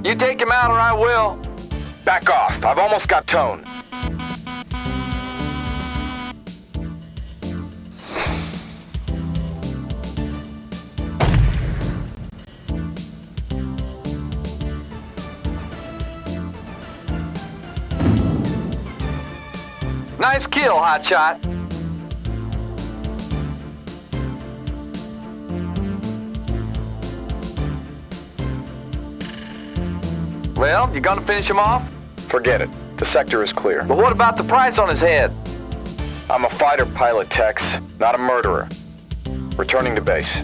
You take him out or I will. Back off. I've almost got tone. Nice kill, hotshot. Well, you gonna finish him off? Forget it. The sector is clear. But what about the price on his head? I'm a fighter pilot, Tex, not a murderer. Returning to base.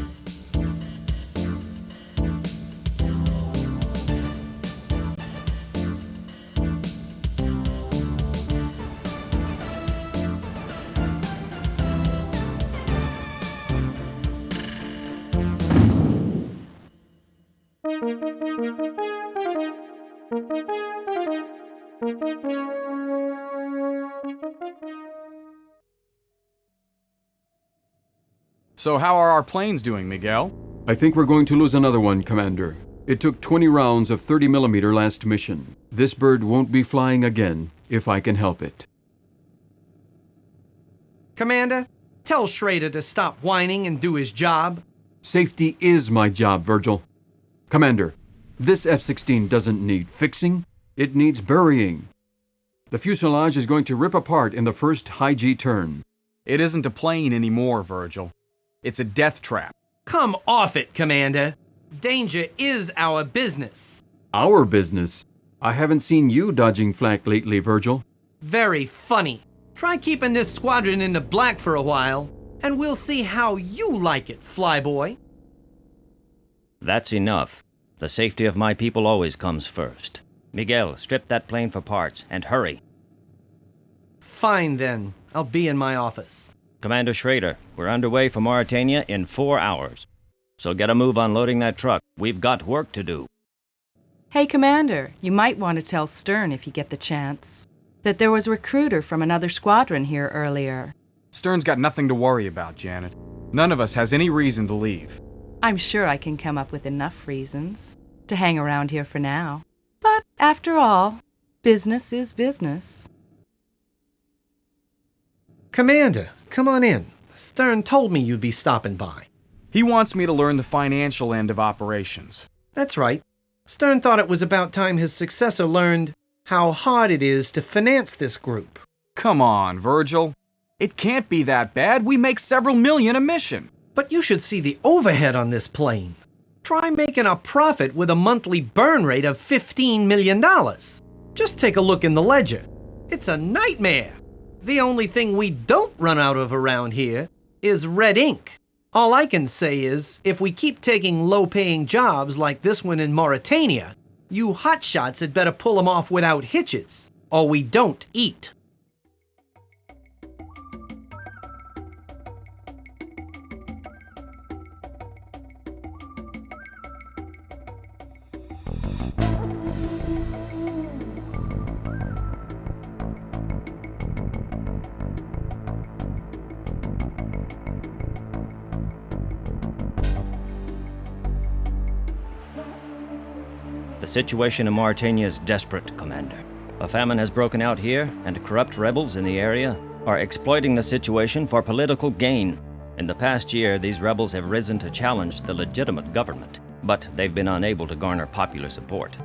So how are our planes doing, Miguel? I think we're going to lose another one, Commander. It took 20 rounds of 30mm last mission. This bird won't be flying again, if I can help it. Commander, tell Schrader to stop whining and do his job. Safety is my job, Virgil. Commander, this F-16 doesn't need fixing. It needs burying. The fuselage is going to rip apart in the first high G turn. It isn't a plane anymore, Virgil. It's a death trap. Come off it, Commander. Danger is our business. Our business? I haven't seen you dodging flak lately, Virgil. Very funny. Try keeping this squadron in the black for a while, and we'll see how you like it, flyboy. That's enough. The safety of my people always comes first. Miguel, strip that plane for parts, and hurry. Fine then. I'll be in my office. Commander Schrader, we're underway for Mauritania in 4 hours. So get a move on loading that truck. We've got work to do. Hey, Commander, you might want to tell Stern, if you get the chance, that there was a recruiter from another squadron here earlier. Stern's got nothing to worry about, Janet. None of us has any reason to leave. I'm sure I can come up with enough reasons to hang around here for now. But after all, business is business. Commander, come on in. Stern told me you'd be stopping by. He wants me to learn the financial end of operations. That's right. Stern thought it was about time his successor learned how hard it is to finance this group. Come on, Virgil. It can't be that bad. We make several million a mission. But you should see the overhead on this plane. Try making a profit with a monthly burn rate of $15 million. Just take a look in the ledger. It's a nightmare. The only thing we don't run out of around here is red ink. All I can say is, if we keep taking low-paying jobs like this one in Mauritania, you hotshots had better pull them off without hitches, or we don't eat. The situation in Mauritania is desperate, Commander. A famine has broken out here, and corrupt rebels in the area are exploiting the situation for political gain. In the past year, these rebels have risen to challenge the legitimate government, but they've been unable to garner popular support.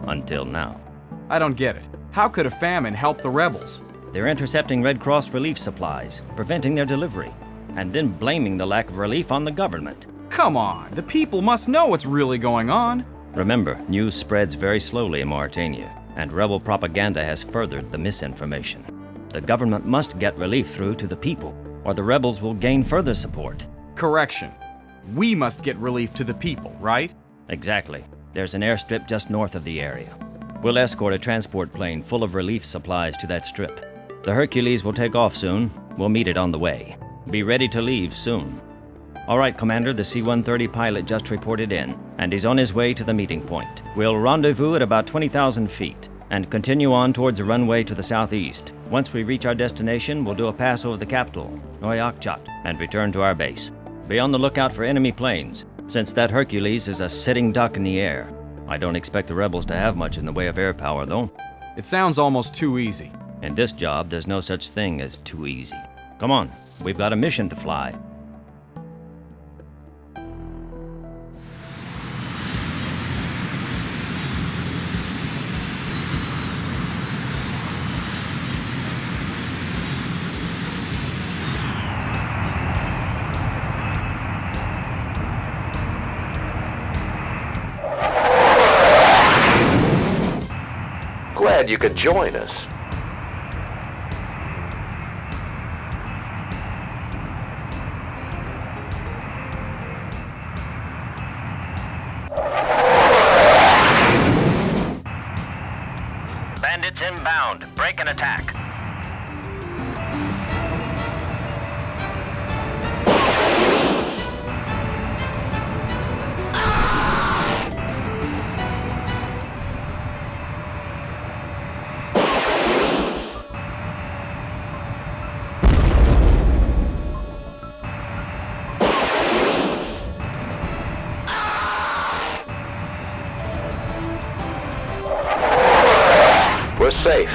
Until now. I don't get it. How could a famine help the rebels? They're intercepting Red Cross relief supplies, preventing their delivery, and then blaming the lack of relief on the government. Come on, the people must know what's really going on. Remember, news spreads very slowly in Mauritania, and rebel propaganda has furthered the misinformation. The government must get relief through to the people, or the rebels will gain further support. Correction. We must get relief to the people, right? Exactly. There's an airstrip just north of the area. We'll escort a transport plane full of relief supplies to that strip. The Hercules will take off soon. We'll meet it on the way. Be ready to leave soon. All right, Commander, the C-130 pilot just reported in, and he's on his way to the meeting point. We'll rendezvous at about 20,000 feet, and continue on towards a runway to the southeast. Once we reach our destination, we'll do a pass over the capital, Nouakchott, and return to our base. Be on the lookout for enemy planes, since that Hercules is a sitting duck in the air. I don't expect the rebels to have much in the way of air power, though. It sounds almost too easy. In this job, there's no such thing as too easy. Come on, we've got a mission to fly. Glad you could join us. Bandits inbound. Break and attack. We're safe.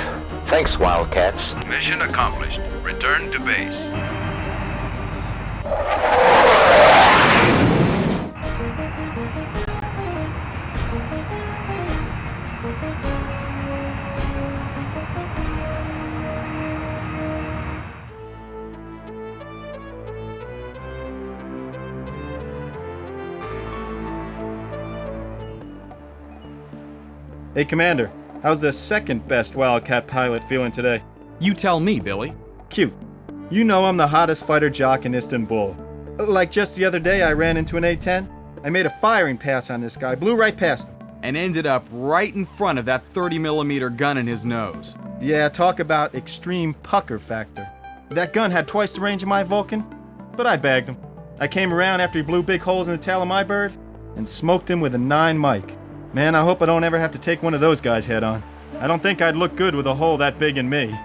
Thanks, Wildcats. Mission accomplished. Return to base. Hey, Commander. How's the second best Wildcat pilot feeling today? You tell me, Billy. Cute. You know I'm the hottest fighter jock in Istanbul. Like just the other day I ran into an A-10. I made a firing pass on this guy, blew right past him. And ended up right in front of that 30mm gun in his nose. Yeah, talk about extreme pucker factor. That gun had twice the range of my Vulcan, but I bagged him. I came around after he blew big holes in the tail of my bird and smoked him with a 9 mic. Man, I hope I don't ever have to take one of those guys head on. I don't think I'd look good with a hole that big in me.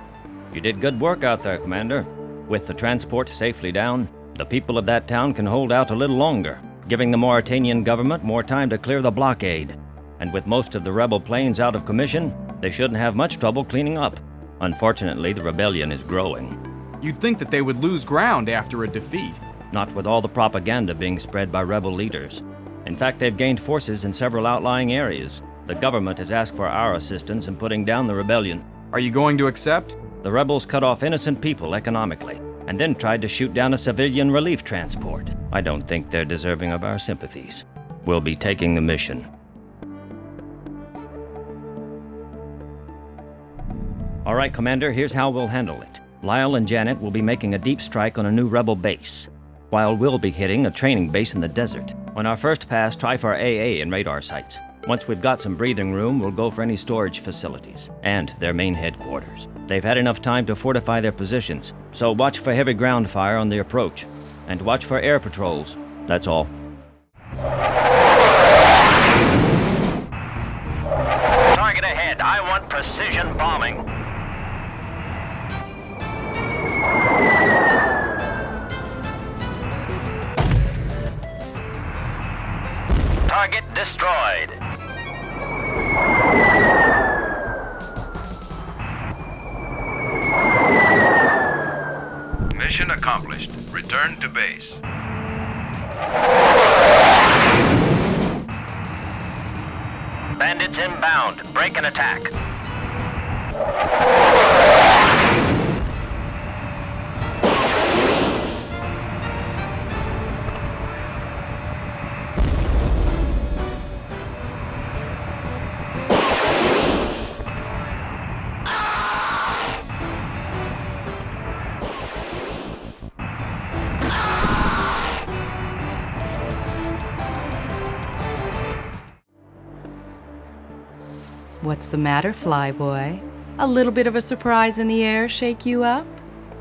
You did good work out there, Commander. With the transport safely down, the people of that town can hold out a little longer, giving the Mauritanian government more time to clear the blockade. And with most of the rebel planes out of commission, they shouldn't have much trouble cleaning up. Unfortunately, the rebellion is growing. You'd think that they would lose ground after a defeat. Not with all the propaganda being spread by rebel leaders. In fact, they've gained forces in several outlying areas. The government has asked for our assistance in putting down the rebellion. Are you going to accept? The rebels cut off innocent people economically, and then tried to shoot down a civilian relief transport. I don't think they're deserving of our sympathies. We'll be taking the mission. All right, Commander, here's how we'll handle it. Lyle and Janet will be making a deep strike on a new rebel base, while we'll be hitting a training base in the desert. On our first pass, try for AA and radar sites. Once we've got some breathing room, we'll go for any storage facilities and their main headquarters. They've had enough time to fortify their positions, so watch for heavy ground fire on the approach. And watch for air patrols. That's all. Target ahead. I want precision bombing. Target destroyed. Mission accomplished. Return to base. Bandits inbound. Break and attack. What's the matter, Flyboy? A little bit of a surprise in the air shake you up?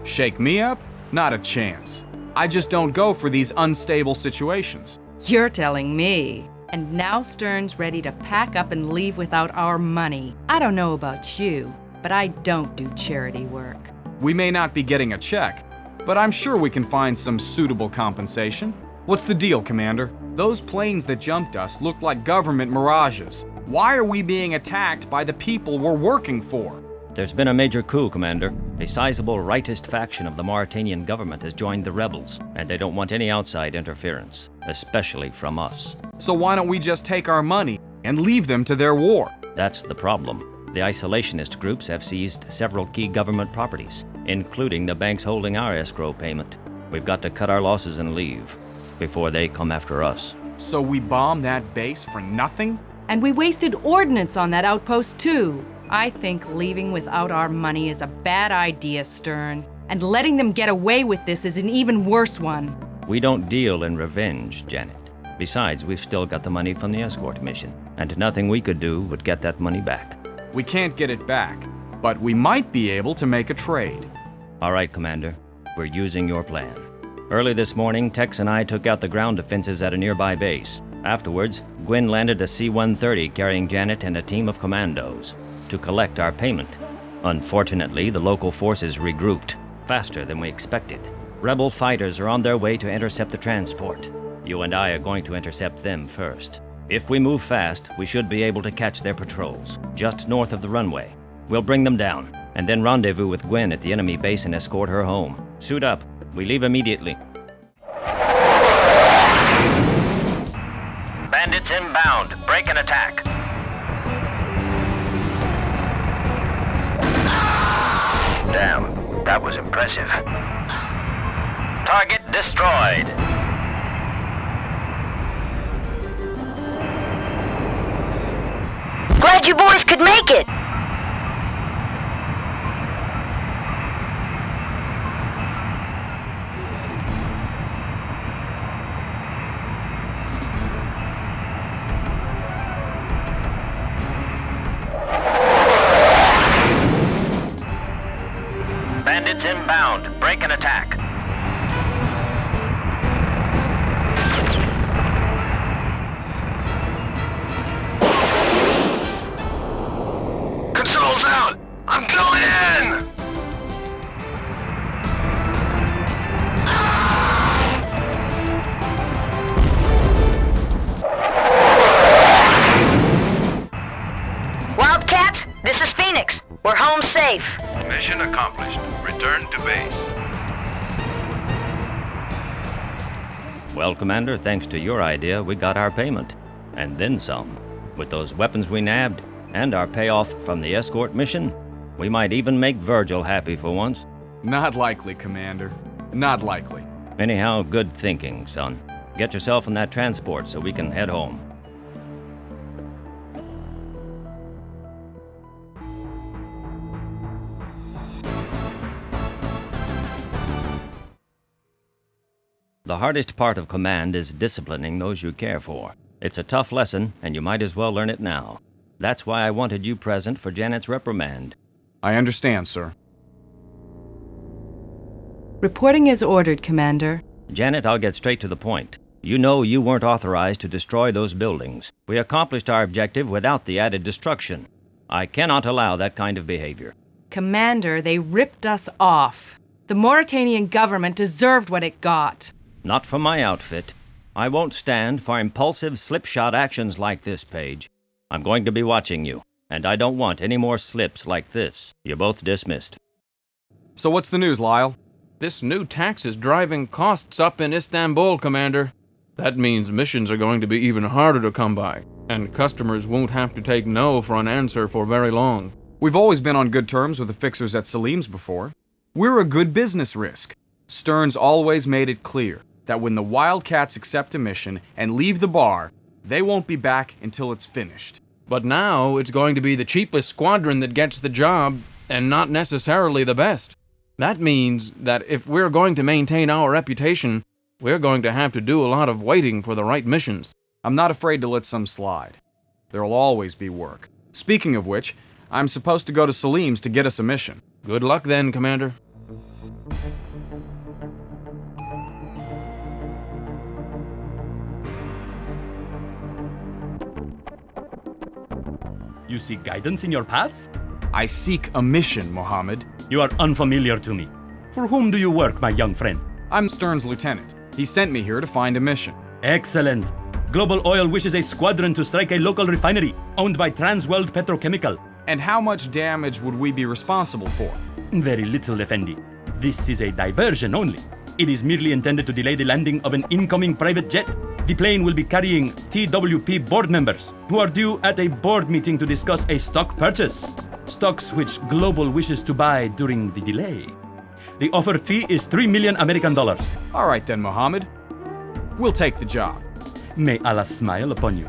Shake me up? Not a chance. I just don't go for these unstable situations. You're telling me. And now Stern's ready to pack up and leave without our money. I don't know about you, but I don't do charity work. We may not be getting a check, but I'm sure we can find some suitable compensation. What's the deal, Commander? Those planes that jumped us looked like government mirages. Why are we being attacked by the people we're working for? There's been a major coup, Commander. A sizable rightist faction of the Mauritanian government has joined the rebels, and they don't want any outside interference, especially from us. So why don't we just take our money and leave them to their war? That's the problem. The isolationist groups have seized several key government properties, including the banks holding our escrow payment. We've got to cut our losses and leave before they come after us. So we bomb that base for nothing? And we wasted ordnance on that outpost, too. I think leaving without our money is a bad idea, Stern. And letting them get away with this is an even worse one. We don't deal in revenge, Janet. Besides, we've still got the money from the escort mission, and nothing we could do would get that money back. We can't get it back, but we might be able to make a trade. All right, Commander. We're using your plan. Early this morning, Tex and I took out the ground defenses at a nearby base. Afterwards, Gwyn landed a C-130 carrying Janet and a team of commandos to collect our payment. Unfortunately, the local forces regrouped faster than we expected. Rebel fighters are on their way to intercept the transport. You and I are going to intercept them first. If we move fast, we should be able to catch their patrols just north of the runway. We'll bring them down, and then rendezvous with Gwyn at the enemy base and escort her home. Suit up. We leave immediately. Bandits inbound. Break and attack. Damn, that was impressive. Target destroyed. Glad you boys could make it! Bandits inbound. Break and attack. Controls out! I'm going in! Wildcats, this is Phoenix. We're home safe. Mission accomplished. Return to base. Well, Commander, thanks to your idea, we got our payment. And then some. With those weapons we nabbed, and our payoff from the escort mission, we might even make Virgil happy for once. Not likely, Commander. Not likely. Anyhow, good thinking, son. Get yourself in that transport so we can head home. The hardest part of command is disciplining those you care for. It's a tough lesson, and you might as well learn it now. That's why I wanted you present for Janet's reprimand. I understand, sir. Reporting as ordered, Commander. Janet, I'll get straight to the point. You know you weren't authorized to destroy those buildings. We accomplished our objective without the added destruction. I cannot allow that kind of behavior. Commander, they ripped us off. The Mauritanian government deserved what it got. Not from my outfit. I won't stand for impulsive slipshod actions like this, Paige. I'm going to be watching you, and I don't want any more slips like this. You're both dismissed. So what's the news, Lyle? This new tax is driving costs up in Istanbul, Commander. That means missions are going to be even harder to come by, and customers won't have to take no for an answer for very long. We've always been on good terms with the fixers at Salim's before. We're a good business risk. Stern's always made it clear that when the Wildcats accept a mission and leave the bar, they won't be back until it's finished. But now it's going to be the cheapest squadron that gets the job, and not necessarily the best. That means that if we're going to maintain our reputation, we're going to have to do a lot of waiting for the right missions. I'm not afraid to let some slide. There'll always be work. Speaking of which, I'm supposed to go to Salim's to get us a mission. Good luck then, Commander. You seek guidance in your path? I seek a mission, Mohammed. You are unfamiliar to me. For whom do you work, my young friend? I'm Stern's lieutenant. He sent me here to find a mission. Excellent. Global Oil wishes a squadron to strike a local refinery owned by Transworld Petrochemical. And how much damage would we be responsible for? Very little, Effendi. This is a diversion only. It is merely intended to delay the landing of an incoming private jet. The plane will be carrying TWP board members who are due at a board meeting to discuss a stock purchase. Stocks which Global wishes to buy during the delay. The offer fee is $3 million American dollars. All right then, Mohammed. We'll take the job. May Allah smile upon you.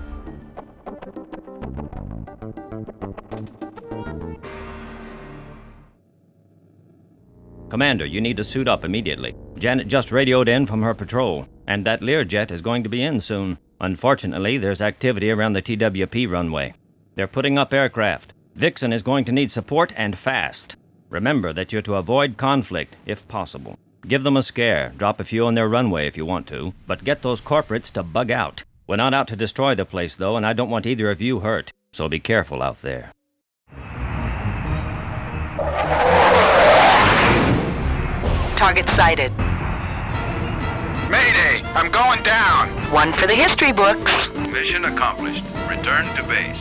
Commander, you need to suit up immediately. Janet just radioed in from her patrol, and that Learjet is going to be in soon. Unfortunately, there's activity around the TWP runway. They're putting up aircraft. Vixen is going to need support and fast. Remember that you're to avoid conflict, if possible. Give them a scare, drop a few on their runway if you want to, but get those corporates to bug out. We're not out to destroy the place, though, and I don't want either of you hurt, so be careful out there. Target sighted. Mayday! I'm going down! One for the history books. Mission accomplished. Return to base.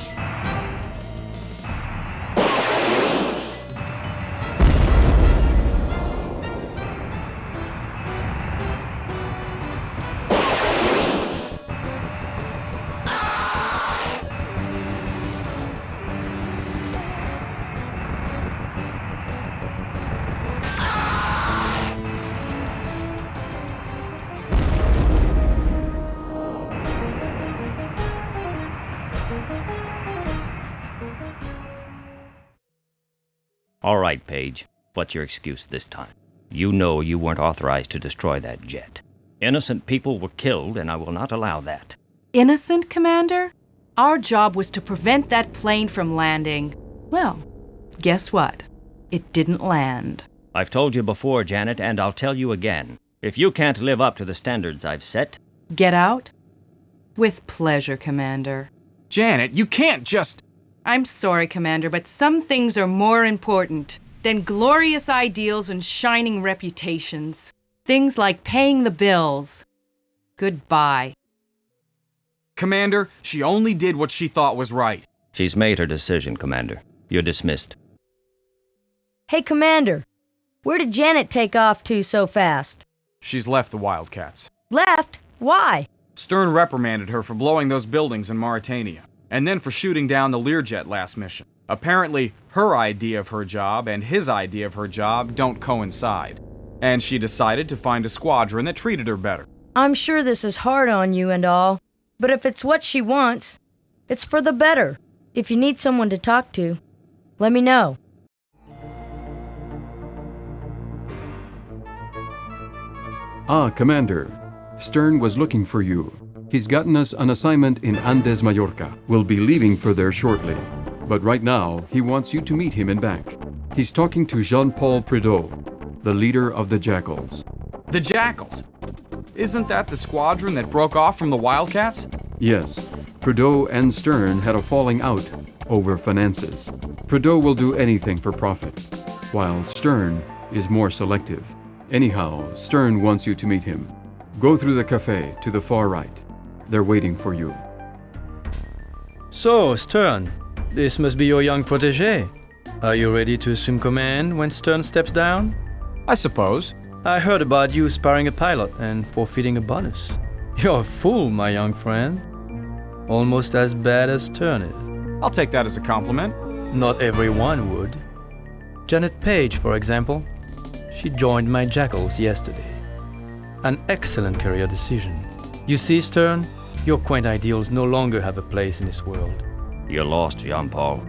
All right, Paige. What's your excuse this time? You know you weren't authorized to destroy that jet. Innocent people were killed, and I will not allow that. Innocent, Commander? Our job was to prevent that plane from landing. Well, guess what? It didn't land. I've told you before, Janet, and I'll tell you again. If you can't live up to the standards I've set... Get out? With pleasure, Commander. Janet, you can't just... I'm sorry, Commander, but some things are more important than glorious ideals and shining reputations. Things like paying the bills. Goodbye. Commander, she only did what she thought was right. She's made her decision, Commander. You're dismissed. Hey, Commander. Where did Janet take off to so fast? She's left the Wildcats. Left? Why? Stern reprimanded her for blowing those buildings in Mauritania, and then for shooting down the Learjet last mission. Apparently, her idea of her job and his idea of her job don't coincide, and she decided to find a squadron that treated her better. I'm sure this is hard on you and all, but if it's what she wants, it's for the better. If you need someone to talk to, let me know. Ah, Commander. Stern was looking for you. He's gotten us an assignment in Andes, Mallorca. We'll be leaving for there shortly. But right now, he wants you to meet him and back. He's talking to Jean-Paul Prideaux, the leader of the Jackals. The Jackals? Isn't that the squadron that broke off from the Wildcats? Yes. Prideaux and Stern had a falling out over finances. Prideaux will do anything for profit, while Stern is more selective. Anyhow, Stern wants you to meet him. Go through the cafe to the far right. They're waiting for you. So, Stern, this must be your young protégé. Are you ready to assume command when Stern steps down? I suppose. I heard about you sparring a pilot and forfeiting a bonus. You're a fool, my young friend. Almost as bad as Stern is. I'll take that as a compliment. Not everyone would. Janet Page, for example. She joined my Jackals yesterday. An excellent career decision. You see, Stern, your quaint ideals no longer have a place in this world. You're lost, Jean-Paul.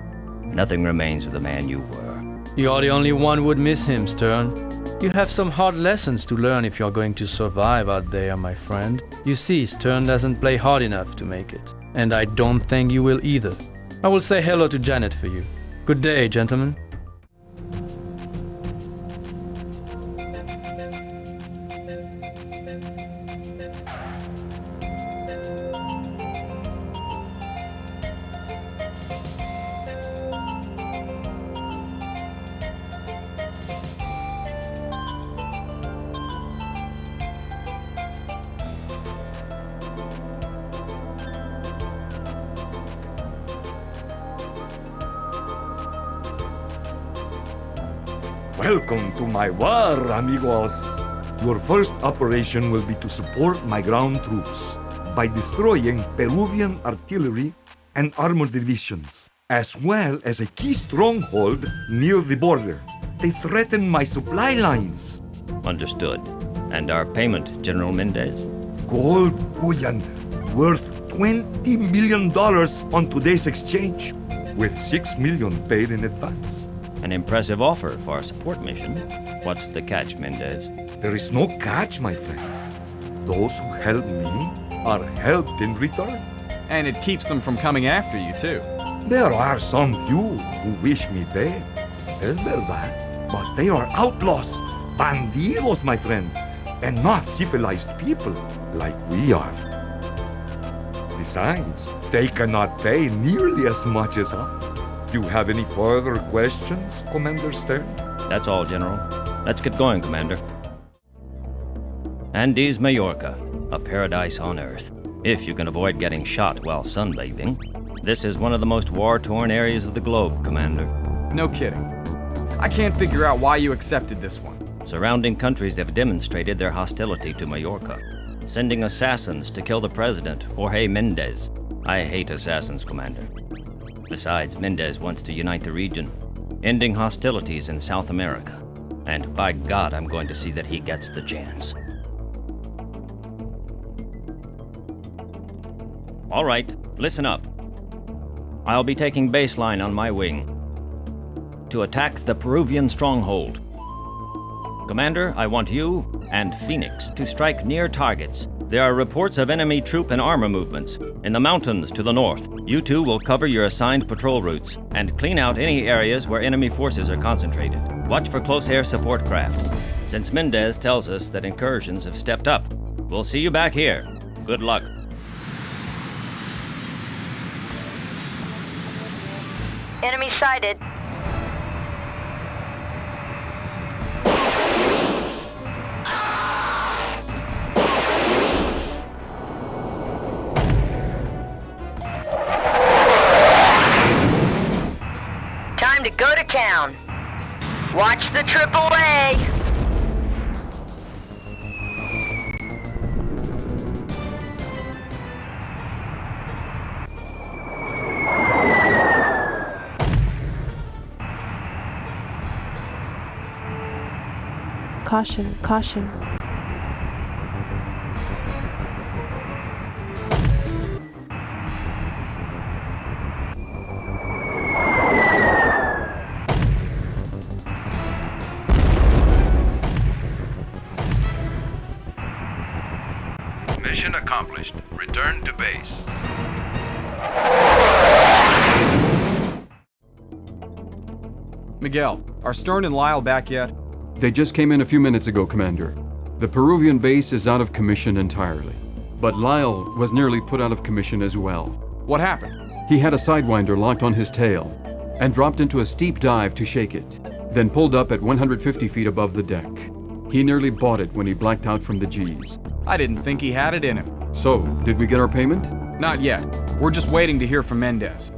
Nothing remains of the man you were. You're the only one who would miss him, Stern. You have some hard lessons to learn if you're going to survive out there, my friend. You see, Stern doesn't play hard enough to make it. And I don't think you will either. I will say hello to Janet for you. Good day, gentlemen. Welcome to my war, amigos. Your first operation will be to support my ground troops by destroying Peruvian artillery and armored divisions, as well as a key stronghold near the border. They threaten my supply lines. Understood. And our payment, General Mendez? Gold bullion worth $20 million on today's exchange, with $6 million paid in advance. An impressive offer for a support mission. What's the catch, Mendez? There is no catch, my friend. Those who help me are helped in return. And it keeps them from coming after you, too. There are some few who wish me dead. Es verdad. But they are outlaws, bandidos, my friend, and not civilized people like we are. Besides, they cannot pay nearly as much as us. Do you have any further questions, Commander Stern? That's all, General. Let's get going, Commander. Andes, Majorca, a paradise on Earth. If you can avoid getting shot while sunbathing. This is one of the most war-torn areas of the globe, Commander. No kidding. I can't figure out why you accepted this one. Surrounding countries have demonstrated their hostility to Majorca, sending assassins to kill the president, Jorge Mendez. I hate assassins, Commander. Besides, Mendez wants to unite the region, ending hostilities in South America. And by God, I'm going to see that he gets the chance. All right, listen up. I'll be taking baseline on my wing to attack the Peruvian stronghold. Commander, I want you and Phoenix to strike near targets. There are reports of enemy troop and armor movements in the mountains to the north. You two will cover your assigned patrol routes and clean out any areas where enemy forces are concentrated. Watch for close air support craft, since Mendez tells us that incursions have stepped up. We'll see you back here. Good luck. Enemy sighted. Time to go to town. Watch the AAA. Caution, caution. Mission accomplished. Return to base. Miguel, are Stern and Lyle back yet? They just came in a few minutes ago, Commander. The Peruvian base is out of commission entirely. But Lyle was nearly put out of commission as well. What happened? He had a sidewinder locked on his tail and dropped into a steep dive to shake it, then pulled up at 150 feet above the deck. He nearly bought it when he blacked out from the G's. I didn't think he had it in him. So, did we get our payment? Not yet. We're just waiting to hear from Mendez.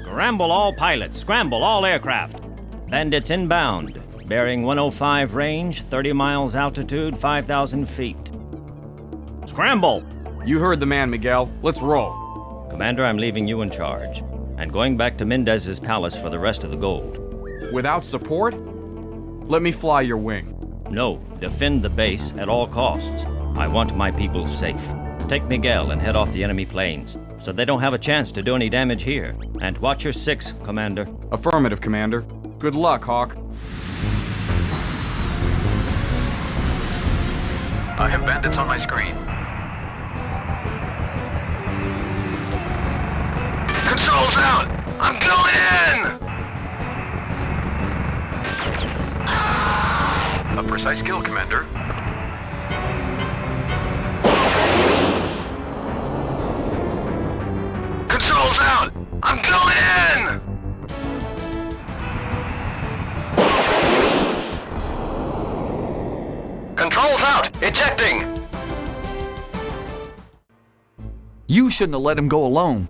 Scramble all pilots, scramble all aircraft. Bandits inbound, bearing 105 range, 30 miles altitude, 5,000 feet. Scramble! You heard the man, Miguel. Let's roll. Commander, I'm leaving you in charge, and going back to Mendez's palace for the rest of the gold. Without support? Let me fly your wing. No, defend the base at all costs. I want my people safe. Take Miguel and head off the enemy planes, so they don't have a chance to do any damage here. And watch your six, Commander. Affirmative, Commander. Good luck, Hawk. I have bandits on my screen. Controls out! I'm going in! A precise kill, Commander. Controls out! I'm going in! Controls out! Ejecting! You shouldn't have let him go alone.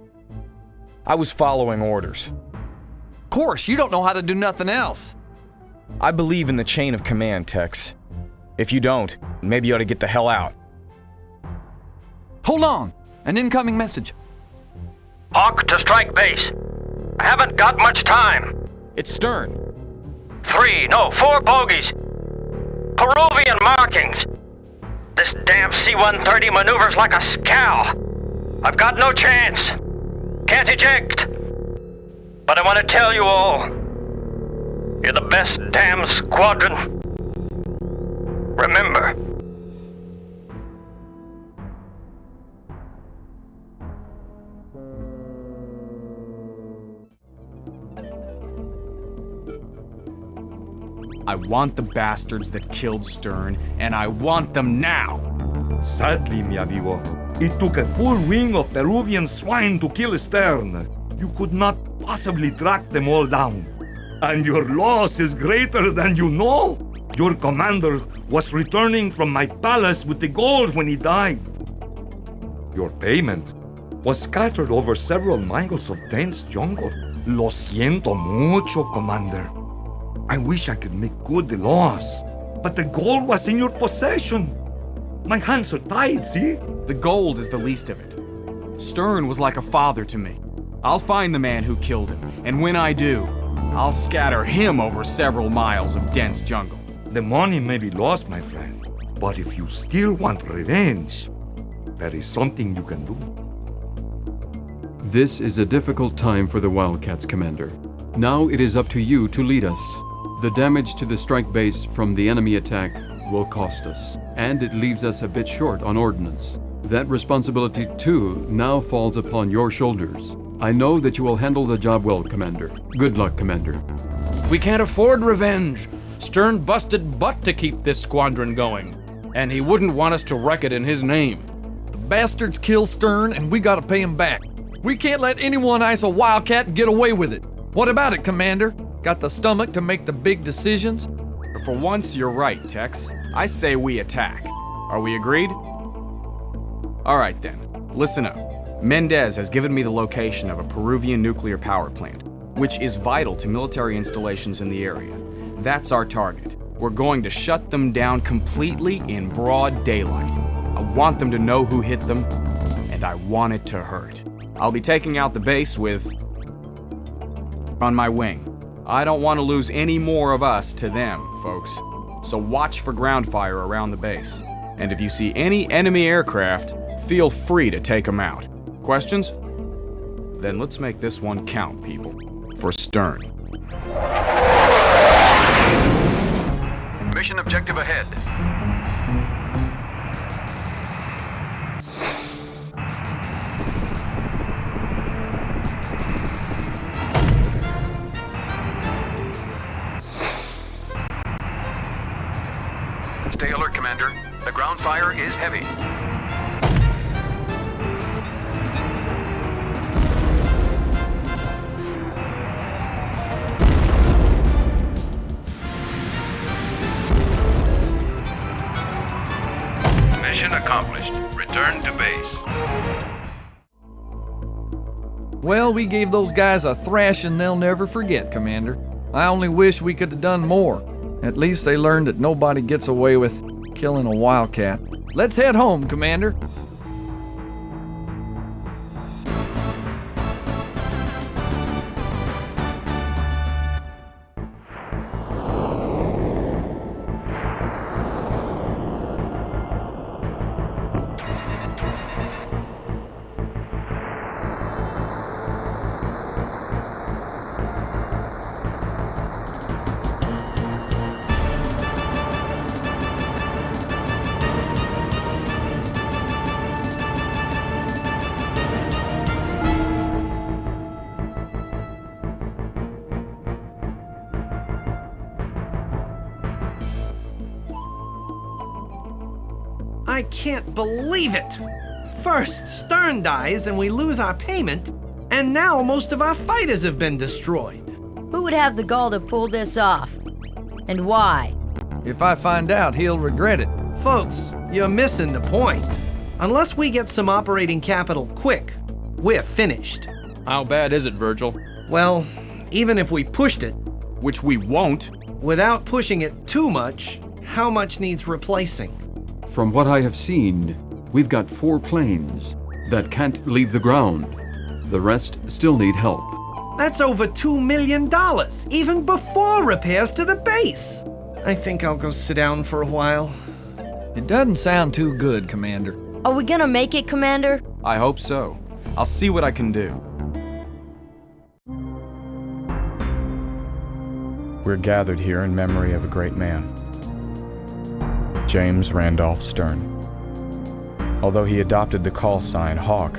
I was following orders. Of course, you don't know how to do nothing else. I believe in the chain of command, Tex. If you don't, maybe you ought to get the hell out. Hold on! An incoming message. Hawk to strike base. I haven't got much time. It's Stern. 4 bogeys. Peruvian markings. This damn C-130 maneuvers like a scow. I've got no chance. Can't eject. But I want to tell you all, you're the best damn squadron. Remember. I want the bastards that killed Stern, and I want them now! Sadly, mi amigo, it took a full wing of Peruvian swine to kill Stern. You could not possibly track them all down. And your loss is greater than you know. Your commander was returning from my palace with the gold when he died. Your payment was scattered over several miles of dense jungle. Lo siento mucho, Commander. I wish I could make good the loss, but the gold was in your possession. My hands are tied, see? The gold is the least of it. Stern was like a father to me. I'll find the man who killed him, and when I do, I'll scatter him over several miles of dense jungle. The money may be lost, my friend, but if you still want revenge, there is something you can do. This is a difficult time for the Wildcats, Commander. Now it is up to you to lead us. The damage to the strike base from the enemy attack will cost us, and it leaves us a bit short on ordnance. That responsibility, too, now falls upon your shoulders. I know that you will handle the job well, Commander. Good luck, Commander. We can't afford revenge. Stern busted butt to keep this squadron going, and he wouldn't want us to wreck it in his name. The bastards killed Stern, and we gotta pay him back. We can't let anyone ice a Wildcat and get away with it. What about it, Commander? Got the stomach to make the big decisions? For once, you're right, Tex. I say we attack. Are we agreed? All right then, listen up. Mendez has given me the location of a Peruvian nuclear power plant, which is vital to military installations in the area. That's our target. We're going to shut them down completely in broad daylight. I want them to know who hit them, and I want it to hurt. I'll be taking out the base with... on my wing. I don't want to lose any more of us to them, folks. So watch for ground fire around the base. And if you see any enemy aircraft, feel free to take them out. Questions? Then let's make this one count, people. For Stern. Mission objective ahead. Stay alert, Commander. The ground fire is heavy. Mission accomplished. Return to base. Well, we gave those guys a thrashing they'll never forget, Commander. I only wish we could have done more. At least they learned that nobody gets away with killing a wildcat. Let's head home, Commander. I can't believe it! First, Stern dies and we lose our payment, and now most of our fighters have been destroyed. Who would have the gall to pull this off? And why? If I find out, he'll regret it. Folks, you're missing the point. Unless we get some operating capital quick, we're finished. How bad is it, Virgil? Well, even if we pushed it, which we won't, Without pushing it too much, how much needs replacing? From what I have seen, we've got 4 planes that can't leave the ground. The rest still need help. That's over $2 million, even before repairs to the base. I think I'll go sit down for a while. It doesn't sound too good, Commander. Are we gonna make it, Commander? I hope so. I'll see what I can do. We're gathered here in memory of a great man, James Randolph Stern. Although he adopted the call sign Hawk,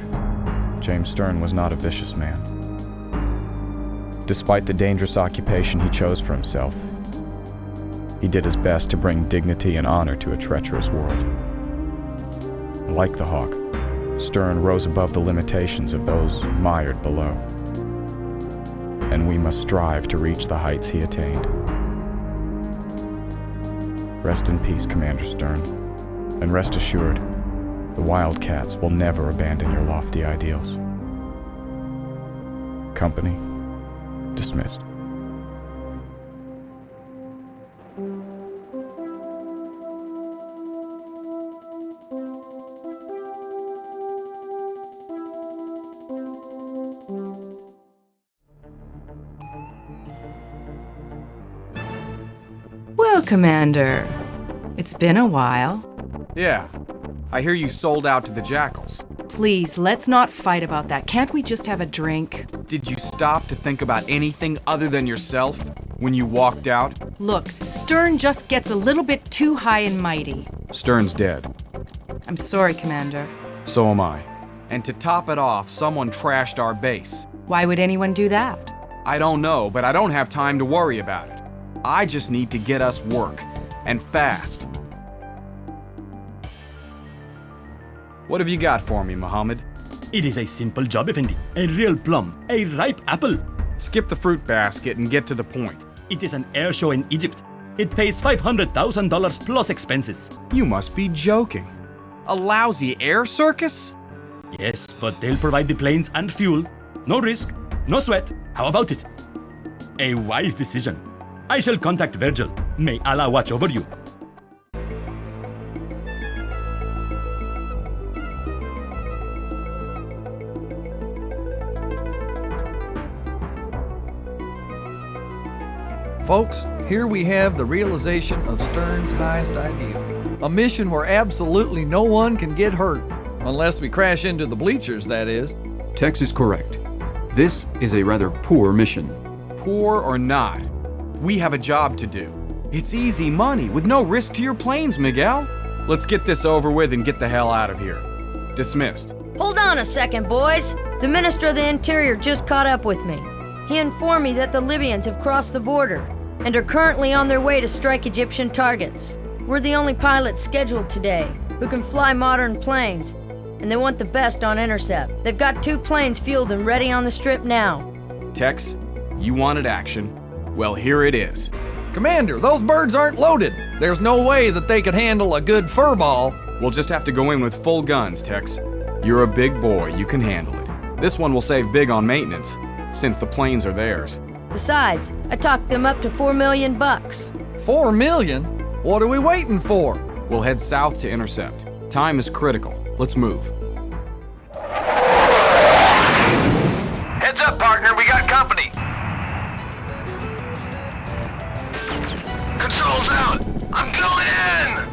James Stern was not a vicious man. Despite the dangerous occupation he chose for himself, he did his best to bring dignity and honor to a treacherous world. Like the Hawk, Stern rose above the limitations of those mired below, and we must strive to reach the heights he attained. Rest in peace, Commander Stern, and rest assured, the Wildcats will never abandon your lofty ideals. Company dismissed. Well, Commander, it's been a while. Yeah, I hear you sold out to the Jackals. Please, let's not fight about that. Can't we just have a drink? Did you stop to think about anything other than yourself when you walked out? Look, Stern just gets a little bit too high and mighty. Stern's dead. I'm sorry, Commander. So am I. And to top it off, someone trashed our base. Why would anyone do that? I don't know, but I don't have time to worry about it. I just need to get us work, and fast. What have you got for me, Mohammed? It is a simple job, Effendi. A real plum, a ripe apple. Skip the fruit basket and get to the point. It is an air show in Egypt. It pays $500,000 plus expenses. You must be joking. A lousy air circus? Yes, but they'll provide the planes and fuel. No risk, no sweat. How about it? A wise decision. I shall contact Virgil. May Allah watch over you. Folks, here we have the realization of Stern's highest ideal. A mission where absolutely no one can get hurt. Unless we crash into the bleachers, that is. Tex is correct. This is a rather poor mission. Poor or not, we have a job to do. It's easy money with no risk to your planes, Miguel. Let's get this over with and get the hell out of here. Dismissed. Hold on a second, boys. The Minister of the Interior just caught up with me. He informed me that the Libyans have crossed the border and are currently on their way to strike Egyptian targets. We're the only pilots scheduled today who can fly modern planes, and they want the best on intercept. They've got 2 planes fueled and ready on the strip now. Tex, you wanted action. Well, here it is. Commander, those birds aren't loaded. There's no way that they could handle a good furball. We'll just have to go in with full guns, Tex. You're a big boy, you can handle it. This one will save big on maintenance, since the planes are theirs. Besides, I talked them up to $4 million. $4 million? What are we waiting for? We'll head south to intercept. Time is critical. Let's move. Heads up, partner, we got company. Controls out! I'm going in!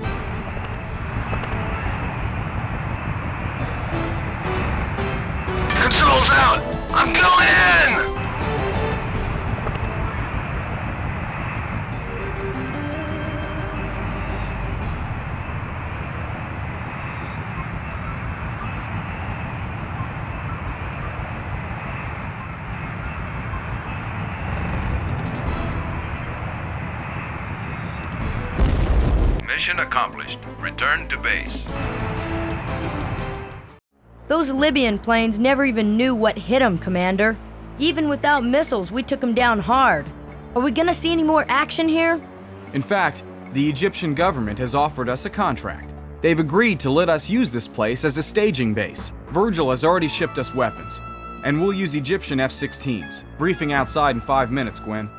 Controls out! I'm going in! Mission accomplished. Return to base. Those Libyan planes never even knew what hit them, Commander. Even without missiles, we took them down hard. Are we gonna see any more action here? In fact, the Egyptian government has offered us a contract. They've agreed to let us use this place as a staging base. Virgil has already shipped us weapons, and we'll use Egyptian F-16s. Briefing outside in 5 minutes, Gwen.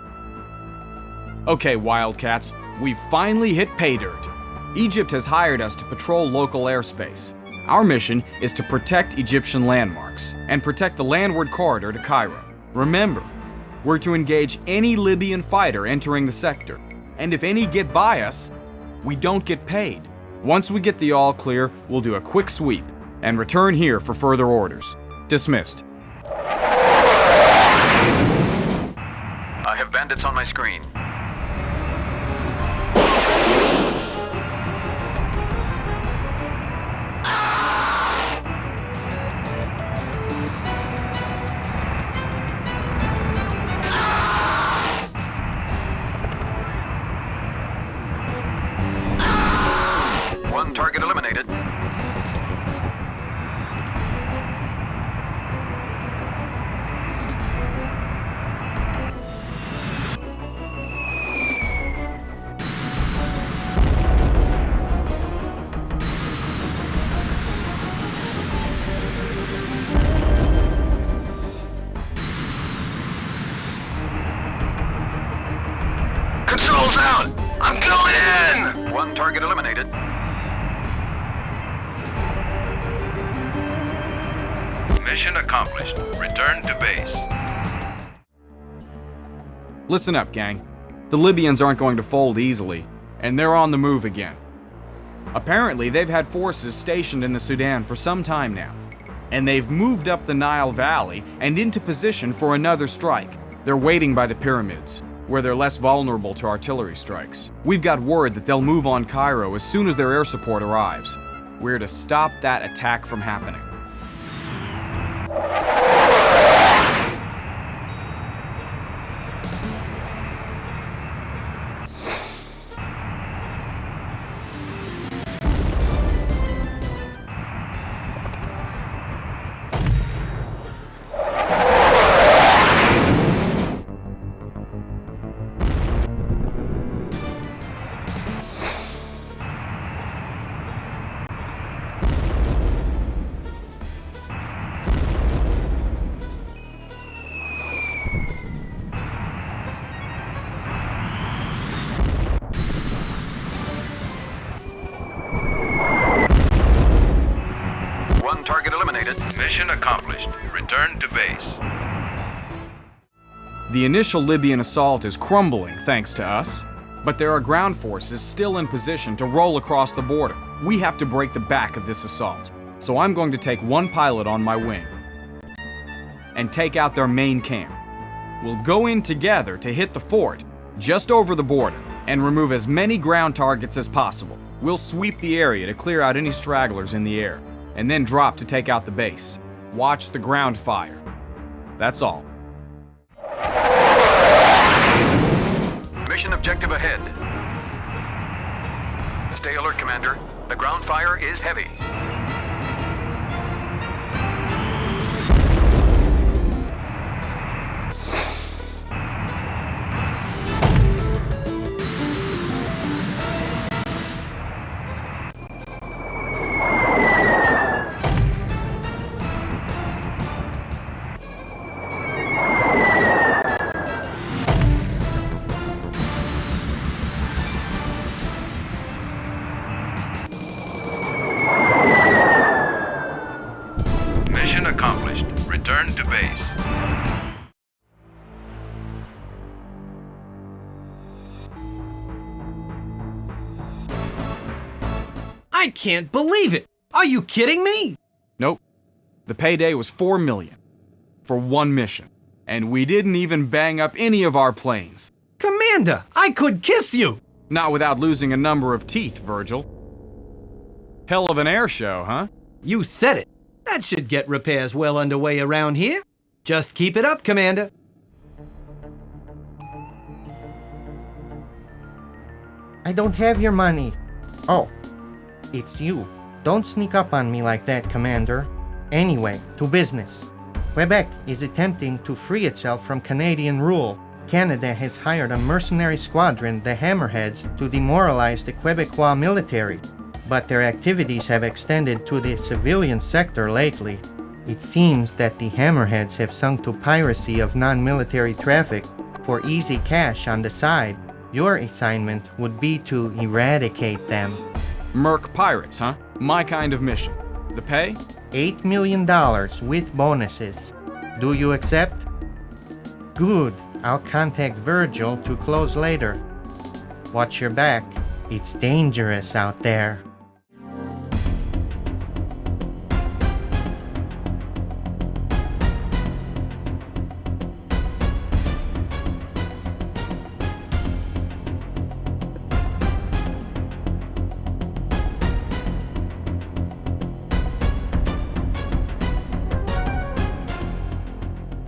Okay, Wildcats, we've finally hit pay dirt. Egypt has hired us to patrol local airspace. Our mission is to protect Egyptian landmarks and protect the landward corridor to Cairo. Remember, we're to engage any Libyan fighter entering the sector, and if any get by us, we don't get paid. Once we get the all clear, we'll do a quick sweep and return here for further orders. Dismissed. I have bandits on my screen. One target eliminated. Controls out! I'm going in! One target eliminated. Mission accomplished. Return to base. Listen up, gang. The Libyans aren't going to fold easily, and they're on the move again. Apparently, they've had forces stationed in the Sudan for some time now, and they've moved up the Nile Valley and into position for another strike. They're waiting by the pyramids, where they're less vulnerable to artillery strikes. We've got word that they'll move on Cairo as soon as their air support arrives. We're to stop that attack from happening. Target eliminated. Mission accomplished. Return to base. The initial Libyan assault is crumbling thanks to us, but there are ground forces still in position to roll across the border. We have to break the back of this assault, so I'm going to take one pilot on my wing and take out their main camp. We'll go in together to hit the fort just over the border and remove as many ground targets as possible. We'll sweep the area to clear out any stragglers in the air, and then drop to take out the base. Watch the ground fire. That's all. Mission objective ahead. Stay alert, Commander. The ground fire is heavy. Accomplished. Return to base. I can't believe it! Are you kidding me? Nope. The payday was $4 million for one mission, and we didn't even bang up any of our planes. Commander, I could kiss you! Not without losing a number of teeth, Virgil. Hell of an air show, huh? You said it. That should get repairs well underway around here. Just keep it up, Commander. I don't have your money. Oh, it's you. Don't sneak up on me like that, Commander. Anyway, to business. Quebec is attempting to free itself from Canadian rule. Canada has hired a mercenary squadron, the Hammerheads, to demoralize the Quebecois military. But their activities have extended to the civilian sector lately. It seems that the Hammerheads have sunk to piracy of non-military traffic for easy cash on the side. Your assignment would be to eradicate them. Merc pirates, huh? My kind of mission. The pay? $8 million with bonuses. Do you accept? Good. I'll contact Virgil to close later. Watch your back. It's dangerous out there.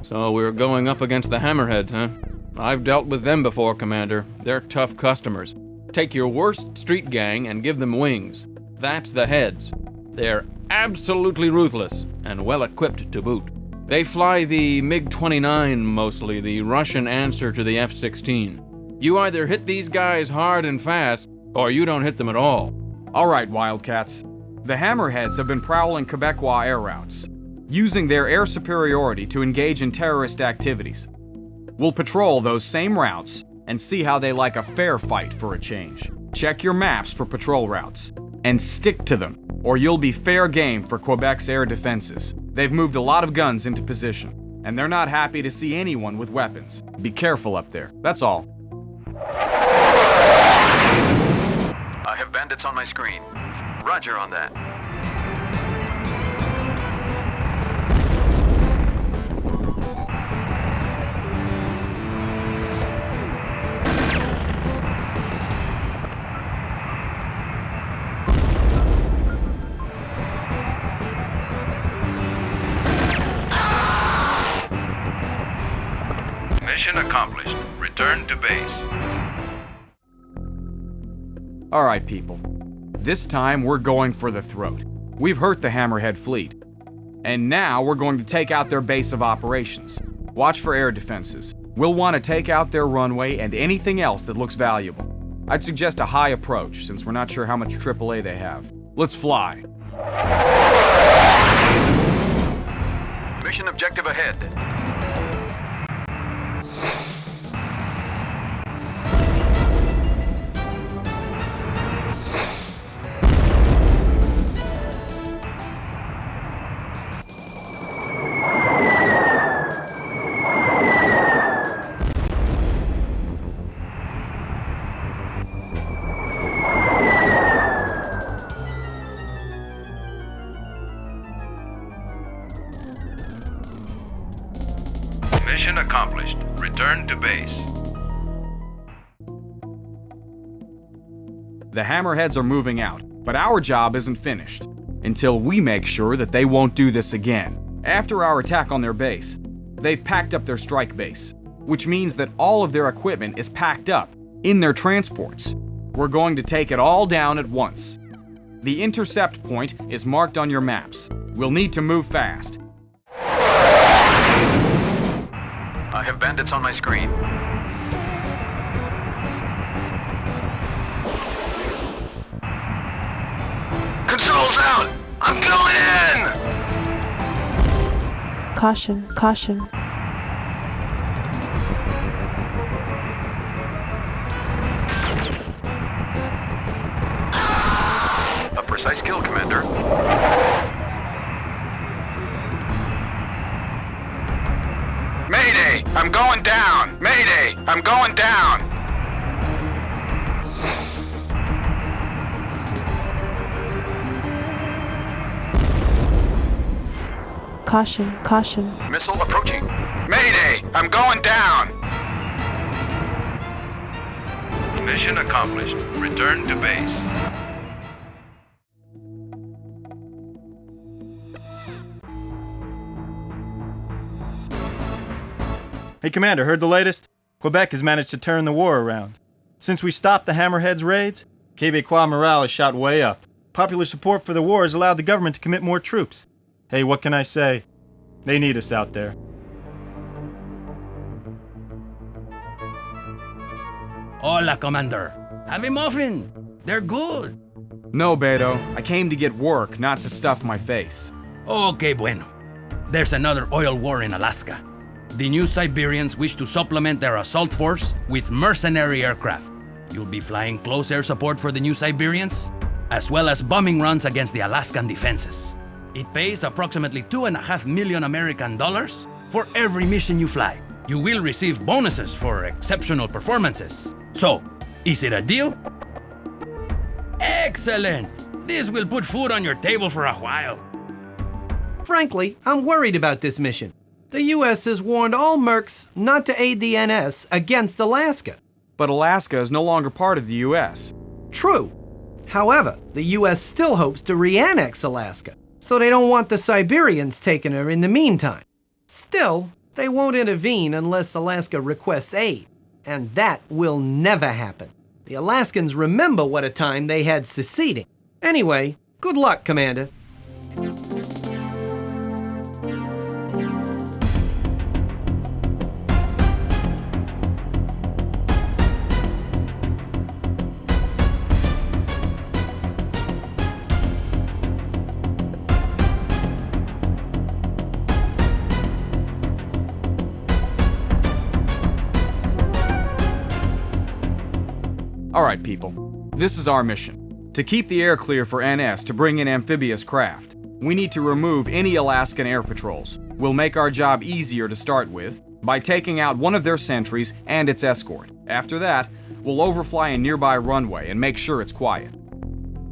So we're going up against the Hammerheads, huh? I've dealt with them before, Commander. They're tough customers. Take your worst street gang and give them wings. That's the Heads. They're absolutely ruthless and well-equipped to boot. They fly the MiG-29 mostly, the Russian answer to the F-16. You either hit these guys hard and fast, or you don't hit them at all. All right, Wildcats. The Hammerheads have been prowling Quebecois air routes, using their air superiority to engage in terrorist activities. We'll patrol those same routes and see how they like a fair fight for a change. Check your maps for patrol routes, and stick to them, or you'll be fair game for Quebec's air defenses. They've moved a lot of guns into position, and they're not happy to see anyone with weapons. Be careful up there, that's all. I have bandits on my screen. Roger on that. Mission accomplished. Return to base. All right, people. This time we're going for the throat. We've hurt the Hammerhead fleet. And now we're going to take out their base of operations. Watch for air defenses. We'll want to take out their runway and anything else that looks valuable. I'd suggest a high approach, since we're not sure how much AAA they have. Let's fly. Mission objective ahead. Mission accomplished. Return to base. The Hammerheads are moving out, but our job isn't finished until we make sure that they won't do this again. After our attack on their base, they've packed up their strike base, which means that all of their equipment is packed up in their transports. We're going to take it all down at once. The intercept point is marked on your maps. We'll need to move fast. I have bandits on my screen. Controls out! I'm going in! Caution, caution. A precise kill, Commander. Mayday! I'm going down! Mayday! I'm going down! Caution, caution. Missile approaching. Mayday! I'm going down! Mission accomplished. Return to base. Hey, Commander, heard the latest? Quebec has managed to turn the war around. Since we stopped the Hammerheads' raids, Quebecois morale has shot way up. Popular support for the war has allowed the government to commit more troops. Hey, what can I say? They need us out there. Hola, Commander. Have a muffin. They're good. No, Beto. I came to get work, not to stuff my face. Okay, bueno. There's another oil war in Alaska. The New Siberians wish to supplement their assault force with mercenary aircraft. You'll be flying close air support for the New Siberians, as well as bombing runs against the Alaskan defenses. It pays approximately $2.5 million American dollars for every mission you fly. You will receive bonuses for exceptional performances. So, is it a deal? Excellent! This will put food on your table for a while. Frankly, I'm worried about this mission. The U.S. has warned all mercs not to aid the NS against Alaska. But Alaska is no longer part of the U.S. True. However, the U.S. still hopes to re-annex Alaska, so they don't want the Siberians taking her in the meantime. Still, they won't intervene unless Alaska requests aid, and that will never happen. The Alaskans remember what a time they had seceding. Anyway, good luck, Commander. Alright people, this is our mission. To keep the air clear for NS to bring in amphibious craft, we need to remove any Alaskan air patrols. We'll make our job easier to start with by taking out one of their sentries and its escort. After that, we'll overfly a nearby runway and make sure it's quiet.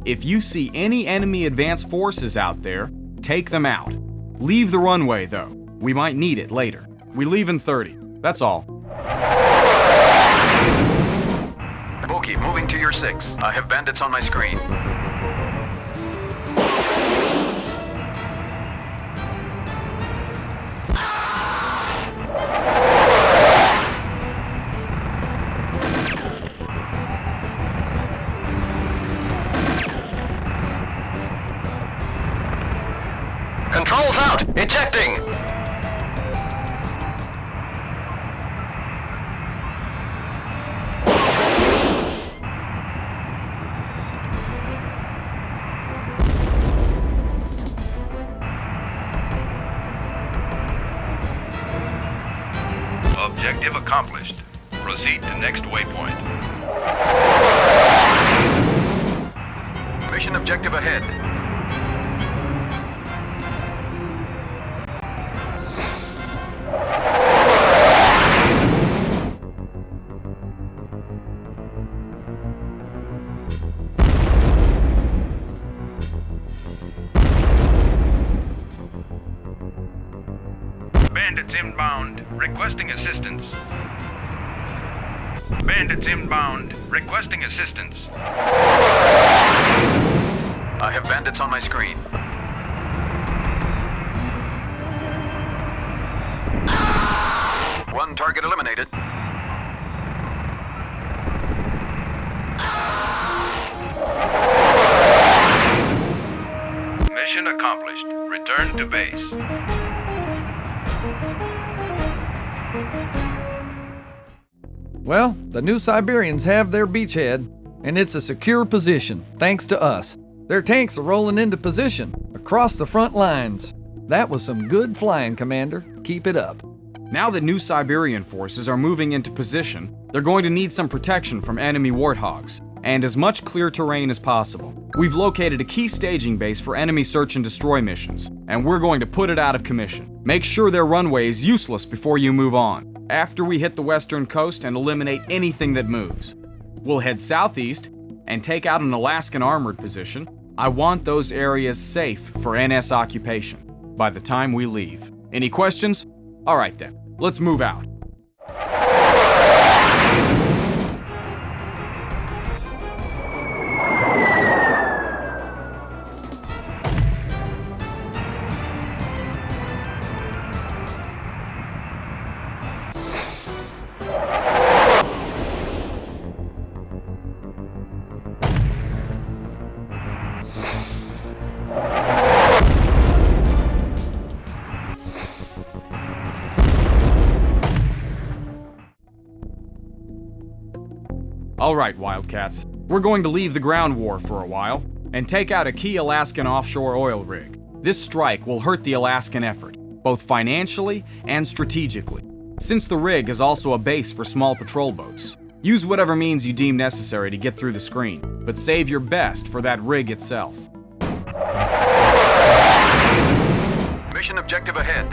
If you see any enemy advance forces out there, take them out. Leave the runway though. We might need it later. We leave in 30. That's all. Bogey, moving to your 6. I have bandits on my screen. Controls out! Ejecting! Objective accomplished. Proceed to next waypoint. Mission objective ahead. Bandits inbound, requesting assistance. Bandits inbound, requesting assistance. I have bandits on my screen. One target eliminated. Mission accomplished. Return to base. Well, the New Siberians have their beachhead, and it's a secure position, thanks to us. Their tanks are rolling into position, across the front lines. That was some good flying, Commander. Keep it up. Now that New Siberian forces are moving into position, they're going to need some protection from enemy warthogs, and as much clear terrain as possible. We've located a key staging base for enemy search and destroy missions, and we're going to put it out of commission. Make sure their runway is useless before you move on. After we hit the western coast and eliminate anything that moves, we'll head southeast and take out an Alaskan armored position. I want those areas safe for NS occupation by the time we leave. Any questions? All right then, let's move out. Alright, Wildcats. We're going to leave the ground war for a while and take out a key Alaskan offshore oil rig. This strike will hurt the Alaskan effort, both financially and strategically, since the rig is also a base for small patrol boats. Use whatever means you deem necessary to get through the screen, but save your best for that rig itself. Mission objective ahead.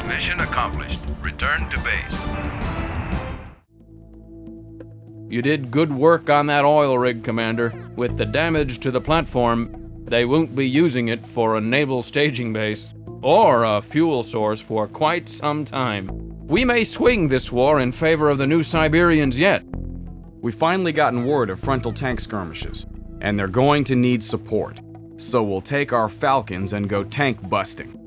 Mission accomplished. Return to base. You did good work on that oil rig, Commander. With the damage to the platform, they won't be using it for a naval staging base or a fuel source for quite some time. We may swing this war in favor of the New Siberians yet. We've finally gotten word of frontal tank skirmishes, and they're going to need support. So we'll take our Falcons and go tank busting.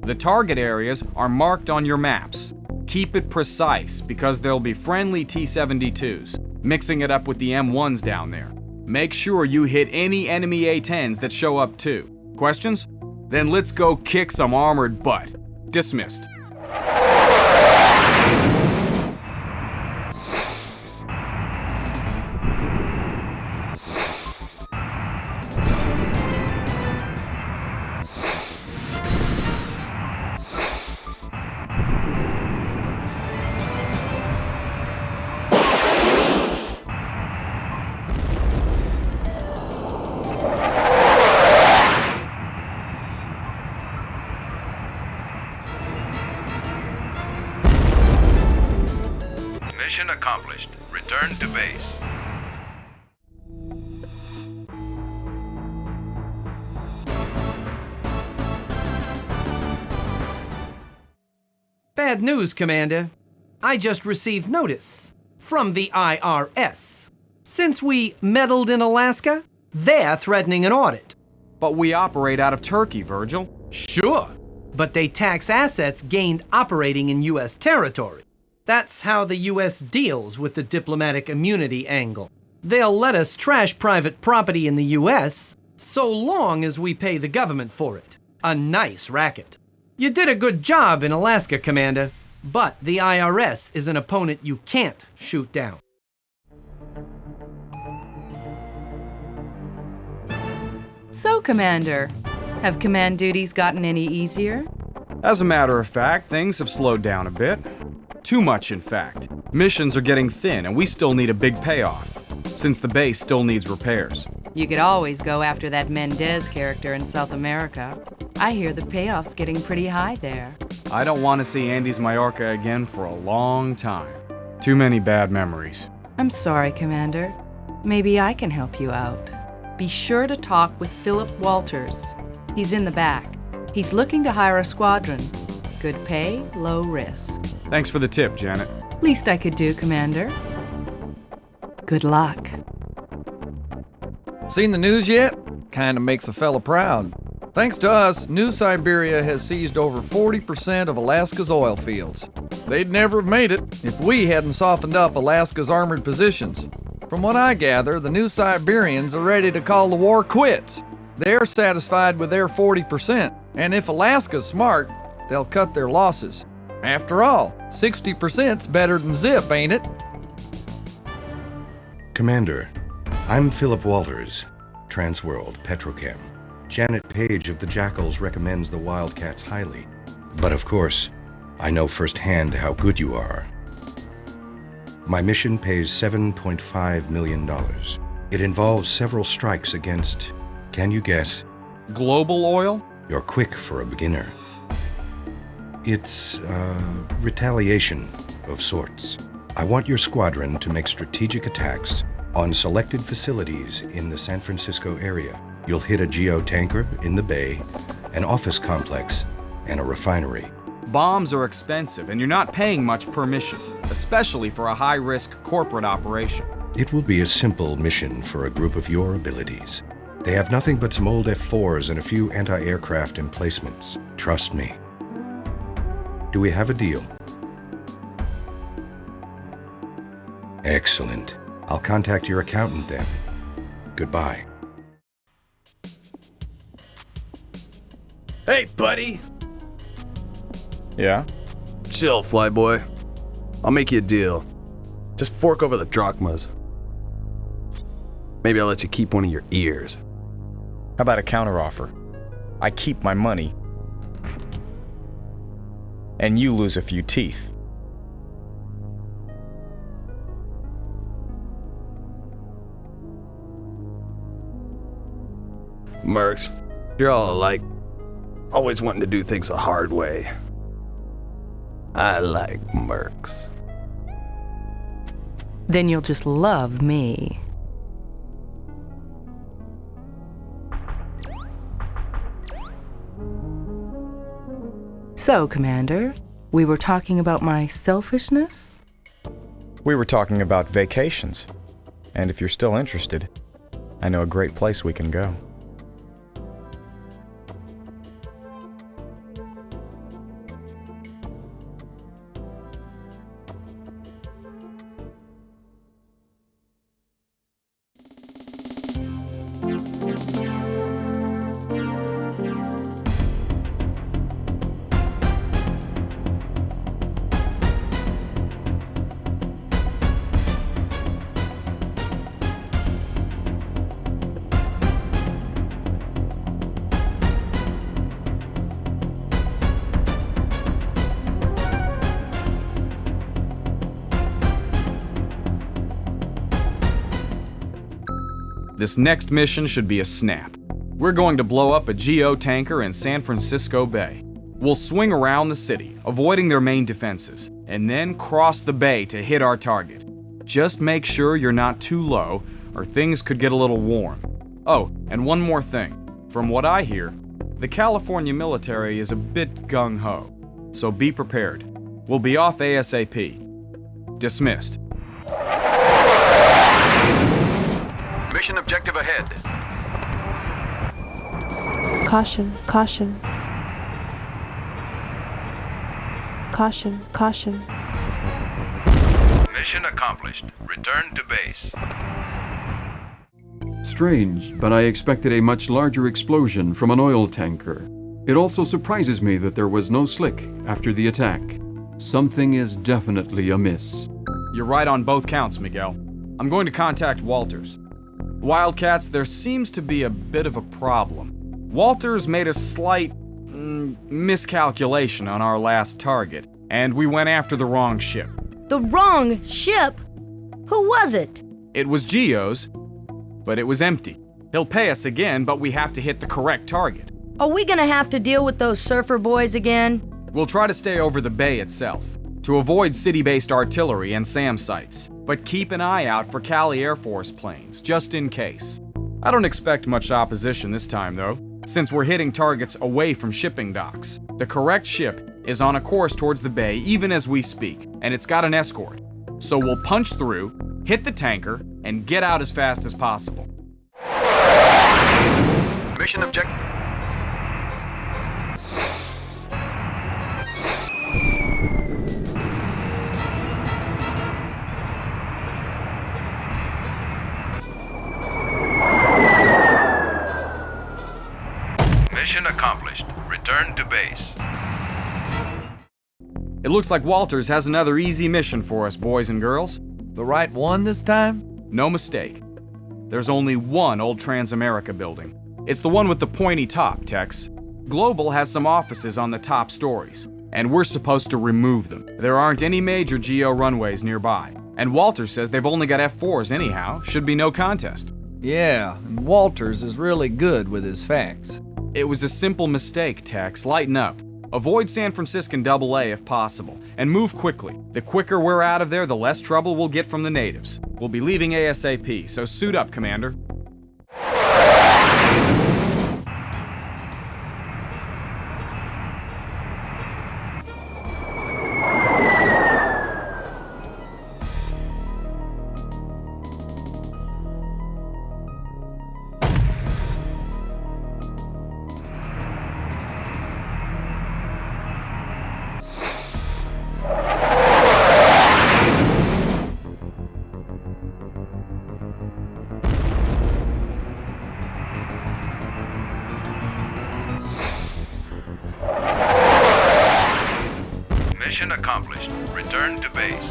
The target areas are marked on your maps. Keep it precise, because there'll be friendly T-72s, mixing it up with the M1s down there. Make sure you hit any enemy A-10s that show up too. Questions? Then let's go kick some armored butt. Dismissed. Mission accomplished. Return to base. Bad news, Commander. I just received notice from the IRS. Since we meddled in Alaska, they're threatening an audit. But we operate out of Turkey, Virgil. Sure, but they tax assets gained operating in U.S. territory. That's how the U.S. deals with the diplomatic immunity angle. They'll let us trash private property in the U.S. so long as we pay the government for it. A nice racket. You did a good job in Alaska, Commander, but the IRS is an opponent you can't shoot down. So, Commander, have command duties gotten any easier? As a matter of fact, things have slowed down a bit. Too much, in fact. Missions are getting thin, and we still need a big payoff, since the base still needs repairs. You could always go after that Mendez character in South America. I hear the payoff's getting pretty high there. I don't want to see Andes Mallorca again for a long time. Too many bad memories. I'm sorry, Commander. Maybe I can help you out. Be sure to talk with Philip Walters. He's in the back. He's looking to hire a squadron. Good pay, low risk. Thanks for the tip, Janet. Least I could do, Commander. Good luck. Seen the news yet? Kinda makes a fella proud. Thanks to us, New Siberia has seized over 40% of Alaska's oil fields. They'd never have made it if we hadn't softened up Alaska's armored positions. From what I gather, the New Siberians are ready to call the war quits. They're satisfied with their 40%, and if Alaska's smart, they'll cut their losses. After all, 60%'s better than zip, ain't it? Commander, I'm Philip Walters, Transworld, Petrochem. Janet Page of the Jackals recommends the Wildcats highly. But of course, I know firsthand how good you are. My mission pays $7.5 million. It involves several strikes against, can you guess? Global oil? You're quick for a beginner. It's, retaliation of sorts. I want your squadron to make strategic attacks on selected facilities in the San Francisco area. You'll hit a geo-tanker in the bay, an office complex, and a refinery. Bombs are expensive, and you're not paying much per mission, especially for a high-risk corporate operation. It will be a simple mission for a group of your abilities. They have nothing but some old F-4s and a few anti-aircraft emplacements. Trust me. Do we have a deal? Excellent. I'll contact your accountant then. Goodbye. Hey, buddy! Yeah? Chill, flyboy. I'll make you a deal. Just fork over the drachmas. Maybe I'll let you keep one of your ears. How about a counteroffer? I keep my money, and you lose a few teeth. Mercs, you're all alike. Always wanting to do things the hard way. I like mercs. Then you'll just love me. So, Commander, we were talking about my selfishness? We were talking about vacations. And if you're still interested, I know a great place we can go. This next mission should be a snap. We're going to blow up a GO tanker in San Francisco Bay. We'll swing around the city, avoiding their main defenses, and then cross the bay to hit our target. Just make sure you're not too low, or things could get a little warm. Oh, and one more thing. From what I hear, the California military is a bit gung-ho, so be prepared. We'll be off ASAP. Dismissed. Mission objective ahead. Caution, caution. Caution, caution. Mission accomplished. Return to base. Strange, but I expected a much larger explosion from an oil tanker. It also surprises me that there was no slick after the attack. Something is definitely amiss. You're right on both counts, Miguel. I'm going to contact Walters. Wildcats, there seems to be a bit of a problem. Walters made a slight miscalculation on our last target, and we went after the wrong ship. The wrong ship? Who was it? It was Gio's, but it was empty. He'll pay us again, but we have to hit the correct target. Are we gonna have to deal with those surfer boys again? We'll try to stay over the bay itself, to avoid city-based artillery and SAM sites, but keep an eye out for Cali Air Force planes, just in case. I don't expect much opposition this time, though, since we're hitting targets away from shipping docks. The correct ship is on a course towards the bay even as we speak, and it's got an escort. So we'll punch through, hit the tanker, and get out as fast as possible. Mission objective. Mission accomplished. Return to base. It looks like Walters has another easy mission for us, boys and girls. The right one this time? No mistake. There's only one old Transamerica building. It's the one with the pointy top, Tex. Global has some offices on the top stories, and we're supposed to remove them. There aren't any major GO runways nearby, and Walters says they've only got F4s anyhow. Should be no contest. Yeah, and Walters is really good with his facts. It was a simple mistake, Tex. Lighten up. Avoid San Franciscan AA if possible, and move quickly. The quicker we're out of there, the less trouble we'll get from the natives. We'll be leaving ASAP, so suit up, Commander. Mission accomplished. Return to base.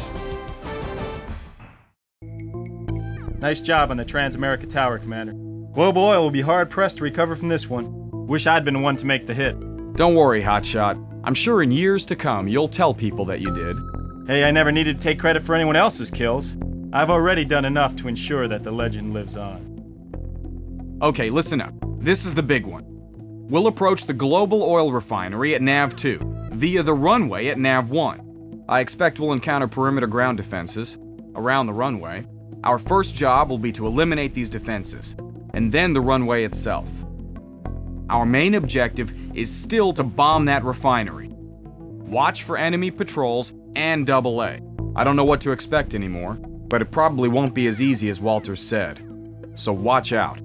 Nice job on the Transamerica Tower, Commander. Global Oil will be hard-pressed to recover from this one. Wish I'd been the one to make the hit. Don't worry, Hotshot. I'm sure in years to come you'll tell people that you did. Hey, I never needed to take credit for anyone else's kills. I've already done enough to ensure that the legend lives on. Okay, listen up. This is the big one. We'll approach the global oil refinery at Nav 2, via the runway at Nav 1. I expect we'll encounter perimeter ground defenses around the runway. Our first job will be to eliminate these defenses, and then the runway itself. Our main objective is still to bomb that refinery. Watch for enemy patrols and AA. I don't know what to expect anymore, but it probably won't be as easy as Walters said. So watch out.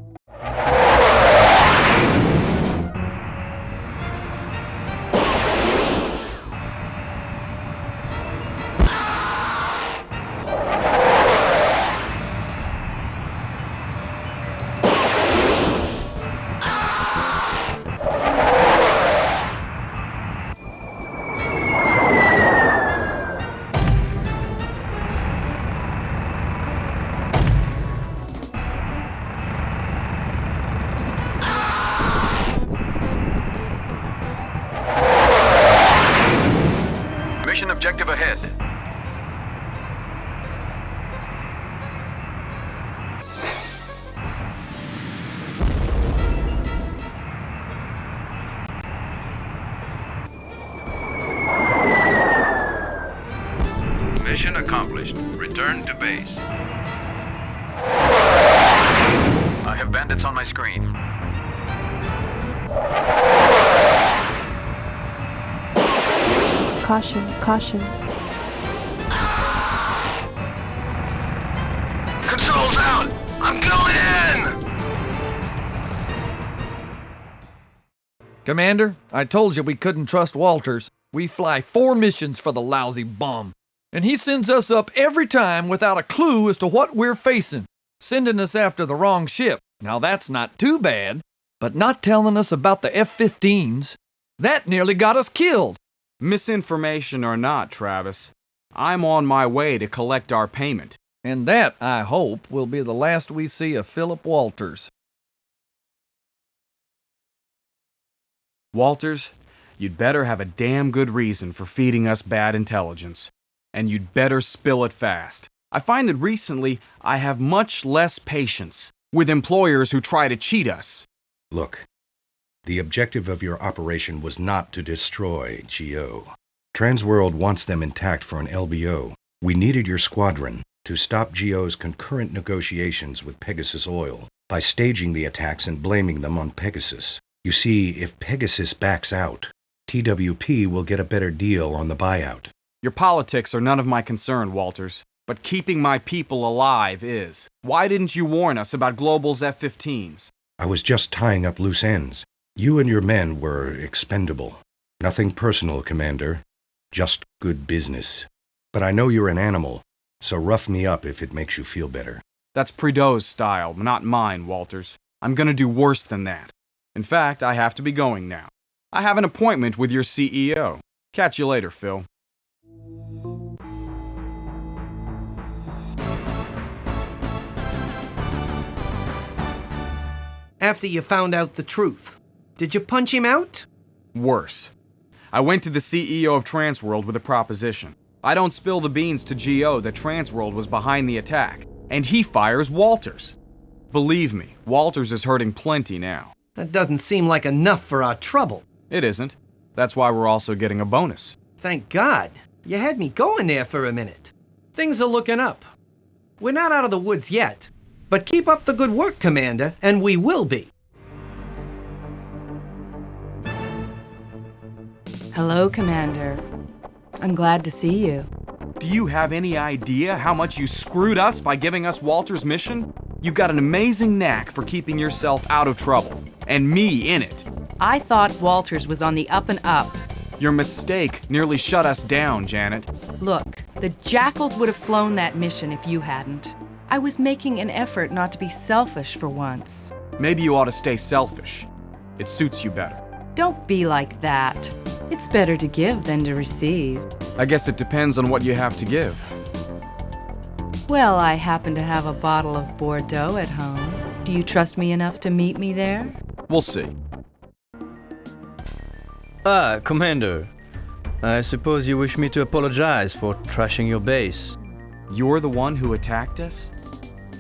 Mission objective ahead. Mission accomplished. Return to base. I have bandits on my screen. Caution, caution. Controls out! I'm going in! Commander, I told you we couldn't trust Walters. We fly 4 missions for the lousy bum. And he sends us up every time without a clue as to what we're facing, sending us after the wrong ship. Now that's not too bad, but not telling us about the F-15s. That nearly got us killed. Misinformation or not, Travis, I'm on my way to collect our payment. And that, I hope, will be the last we see of Philip Walters. Walters, you'd better have a damn good reason for feeding us bad intelligence. And you'd better spill it fast. I find that recently I have much less patience with employers who try to cheat us. Look, the objective of your operation was not to destroy GO. Transworld wants them intact for an LBO. We needed your squadron to stop GO's concurrent negotiations with Pegasus Oil by staging the attacks and blaming them on Pegasus. You see, if Pegasus backs out, TWP will get a better deal on the buyout. Your politics are none of my concern, Walters, but keeping my people alive is. Why didn't you warn us about Global's F-15s? I was just tying up loose ends. You and your men were expendable. Nothing personal, Commander. Just good business. But I know you're an animal, so rough me up if it makes you feel better. That's Prideaux's style, not mine, Walters. I'm gonna do worse than that. In fact, I have to be going now. I have an appointment with your CEO. Catch you later, Phil. After you found out the truth, did you punch him out? Worse. I went to the CEO of Transworld with a proposition. I don't spill the beans to GO that Transworld was behind the attack, and he fires Walters. Believe me, Walters is hurting plenty now. That doesn't seem like enough for our trouble. It isn't. That's why we're also getting a bonus. Thank God. You had me going there for a minute. Things are looking up. We're not out of the woods yet, but keep up the good work, Commander, and we will be. Hello, Commander. I'm glad to see you. Do you have any idea how much you screwed us by giving us Walter's mission? You've got an amazing knack for keeping yourself out of trouble, and me in it. I thought Walters was on the up and up. Your mistake nearly shut us down, Janet. Look, the Jackals would have flown that mission if you hadn't. I was making an effort not to be selfish for once. Maybe you ought to stay selfish. It suits you better. Don't be like that. It's better to give than to receive. I guess it depends on what you have to give. Well, I happen to have a bottle of Bordeaux at home. Do you trust me enough to meet me there? We'll see. Commander. I suppose you wish me to apologize for trashing your base. You're the one who attacked us?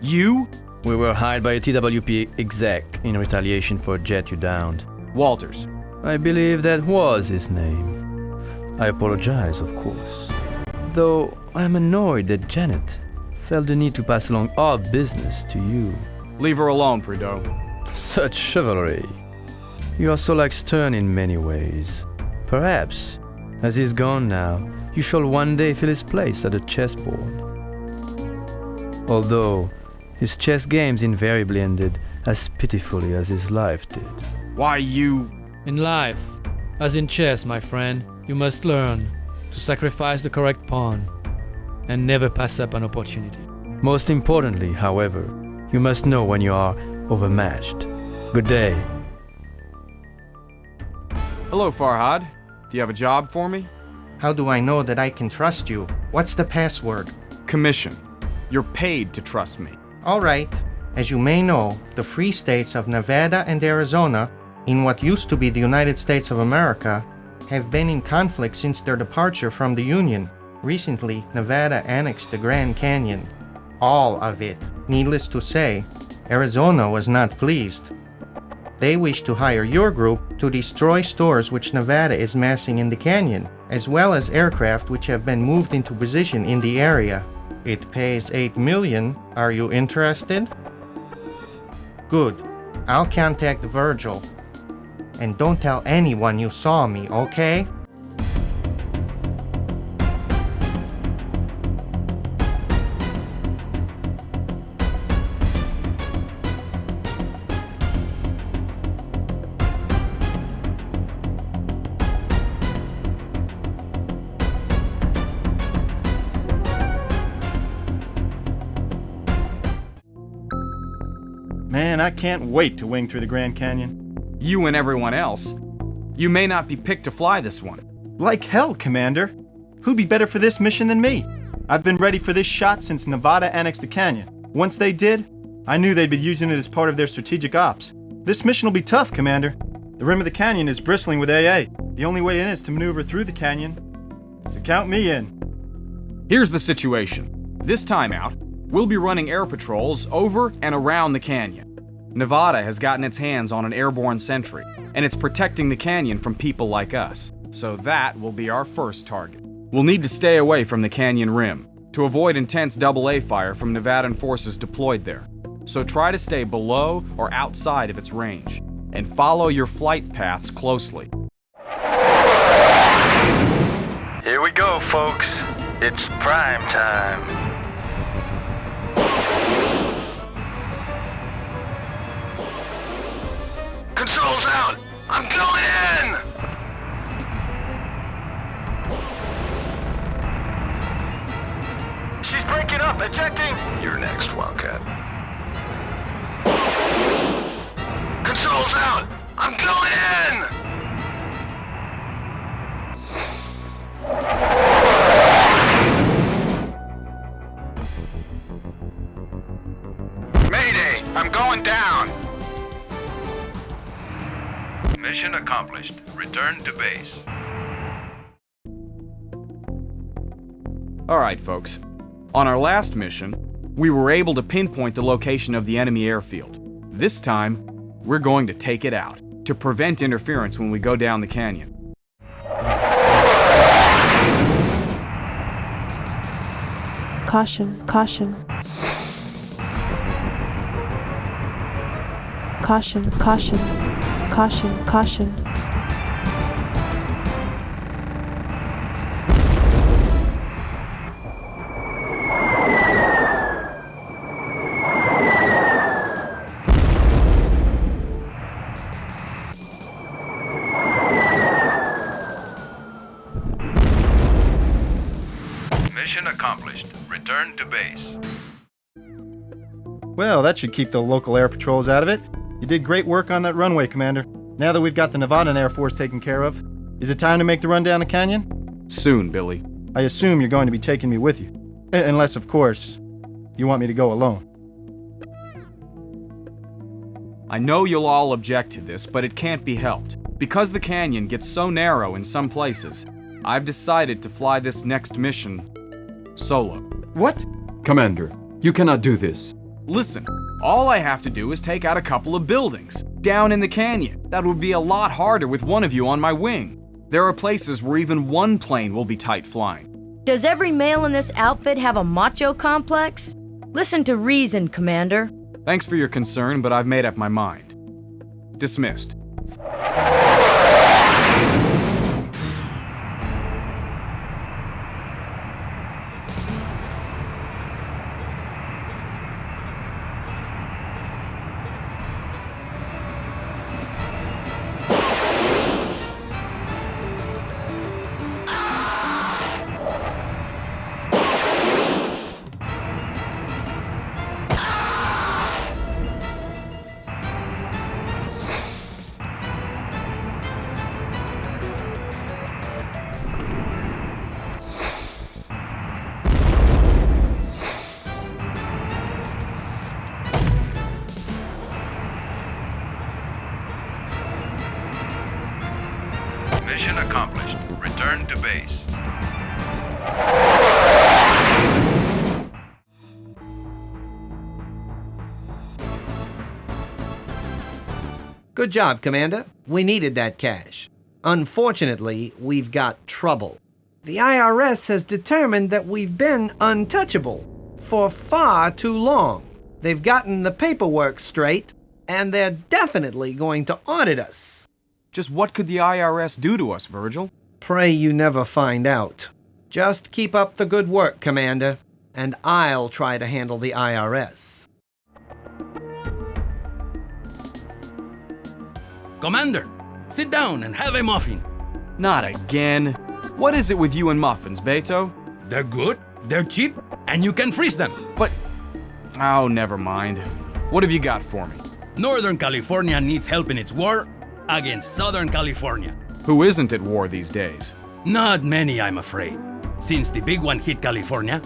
You? We were hired by a TWP exec in retaliation for a jet you downed. Walters. I believe that was his name. I apologize, of course. Though I'm annoyed that Janet felt the need to pass along our business to you. Leave her alone, Prideaux. Such chivalry. You are so like Stern in many ways. Perhaps, as he's gone now, you shall one day fill his place at the chessboard. Although, his chess games invariably ended as pitifully as his life did. Why, you... In life, as in chess, my friend, you must learn to sacrifice the correct pawn and never pass up an opportunity. Most importantly, however, you must know when you are overmatched. Good day. Hello, Farhad. Do you have a job for me? How do I know that I can trust you? What's the password? Commission. You're paid to trust me. All right. As you may know, the free states of Nevada and Arizona, in what used to be the United States of America, have been in conflict since their departure from the Union. Recently, Nevada annexed the Grand Canyon. All of it. Needless to say, Arizona was not pleased. They wish to hire your group to destroy stores which Nevada is massing in the canyon, as well as aircraft which have been moved into position in the area. It pays $8 million. Are you interested? Good. I'll contact Virgil. And don't tell anyone you saw me, okay? Man, I can't wait to wing through the Grand Canyon. You and everyone else. You may not be picked to fly this one. Like hell, Commander. Who'd be better for this mission than me? I've been ready for this shot since Nevada annexed the canyon. Once they did, I knew they'd be using it as part of their strategic ops. This mission will be tough, Commander. The rim of the canyon is bristling with AA. The only way in is to maneuver through the canyon. So count me in. Here's the situation. This time out, we'll be running air patrols over and around the canyon. Nevada has gotten its hands on an airborne sentry, and it's protecting the canyon from people like us. So that will be our first target. We'll need to stay away from the canyon rim to avoid intense AA fire from Nevadan forces deployed there. So try to stay below or outside of its range, and follow your flight paths closely. Here we go, folks. It's prime time. Controls out! I'm going in! She's breaking up, ejecting! You're next, Wildcat. Controls out! I'm going in! Mayday! I'm going down! Mission accomplished. Return to base. Alright, folks. On our last mission, we were able to pinpoint the location of the enemy airfield. This time, we're going to take it out, to prevent interference when we go down the canyon. Caution, caution. Caution, caution. Caution, caution. Mission accomplished. Return to base. Well, that should keep the local air patrols out of it. You did great work on that runway, Commander. Now that we've got the Nevadan Air Force taken care of, is it time to make the run down the canyon? Soon, Billy. I assume you're going to be taking me with you. Unless, of course, you want me to go alone. I know you'll all object to this, but it can't be helped. Because the canyon gets so narrow in some places, I've decided to fly this next mission solo. What? Commander, you cannot do this. Listen, all I have to do is take out a couple of buildings down in the canyon. That would be a lot harder with one of you on my wing. There are places where even one plane will be tight flying. Does every male in this outfit have a macho complex? Listen to reason, Commander. Thanks for your concern, but I've made up my mind. Dismissed. Mission accomplished. Return to base. Good job, Commander. We needed that cash. Unfortunately, we've got trouble. The IRS has determined that we've been untouchable for far too long. They've gotten the paperwork straight, and they're definitely going to audit us. Just what could the IRS do to us, Virgil? Pray you never find out. Just keep up the good work, Commander, and I'll try to handle the IRS. Commander, sit down and have a muffin. Not again. What is it with you and muffins, Beto? They're good, they're cheap, and you can freeze them. But... oh, never mind. What have you got for me? Northern California needs help in its war against Southern California. Who isn't at war these days? Not many, I'm afraid. Since the big one hit California,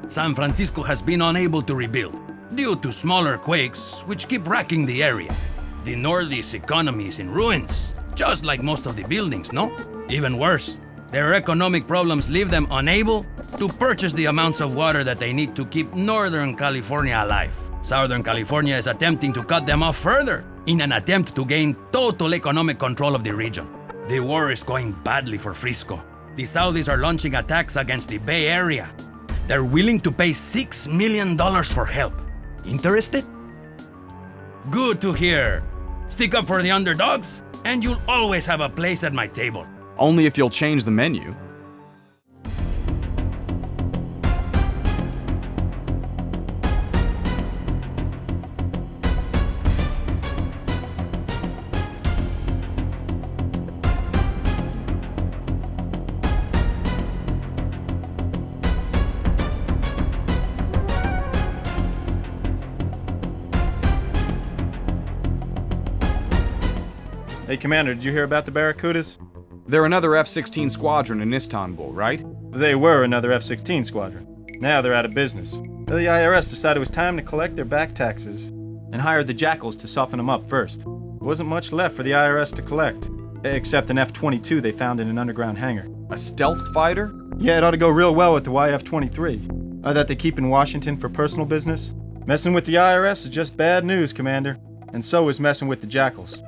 San Francisco has been unable to rebuild due to smaller quakes which keep racking the area. The Northeast economy is in ruins, just like most of the buildings, no? Even worse, their economic problems leave them unable to purchase the amounts of water that they need to keep Northern California alive. Southern California is attempting to cut them off further in an attempt to gain total economic control of the region. The war is going badly for Frisco. The Saudis are launching attacks against the Bay Area. They're willing to pay $6 million for help. Interested? Good to hear. Stick up for the underdogs, and you'll always have a place at my table. Only if you'll change the menu. Hey, Commander, did you hear about the Barracudas? They're another F-16 squadron in Istanbul, right? They were another F-16 squadron. Now they're out of business. The IRS decided it was time to collect their back taxes and hired the Jackals to soften them up first. There wasn't much left for the IRS to collect, except an F-22 they found in an underground hangar. A stealth fighter? Yeah, it ought to go real well with the YF-23 that they keep in Washington for personal business. Messing with the IRS is just bad news, Commander, and so is messing with the Jackals.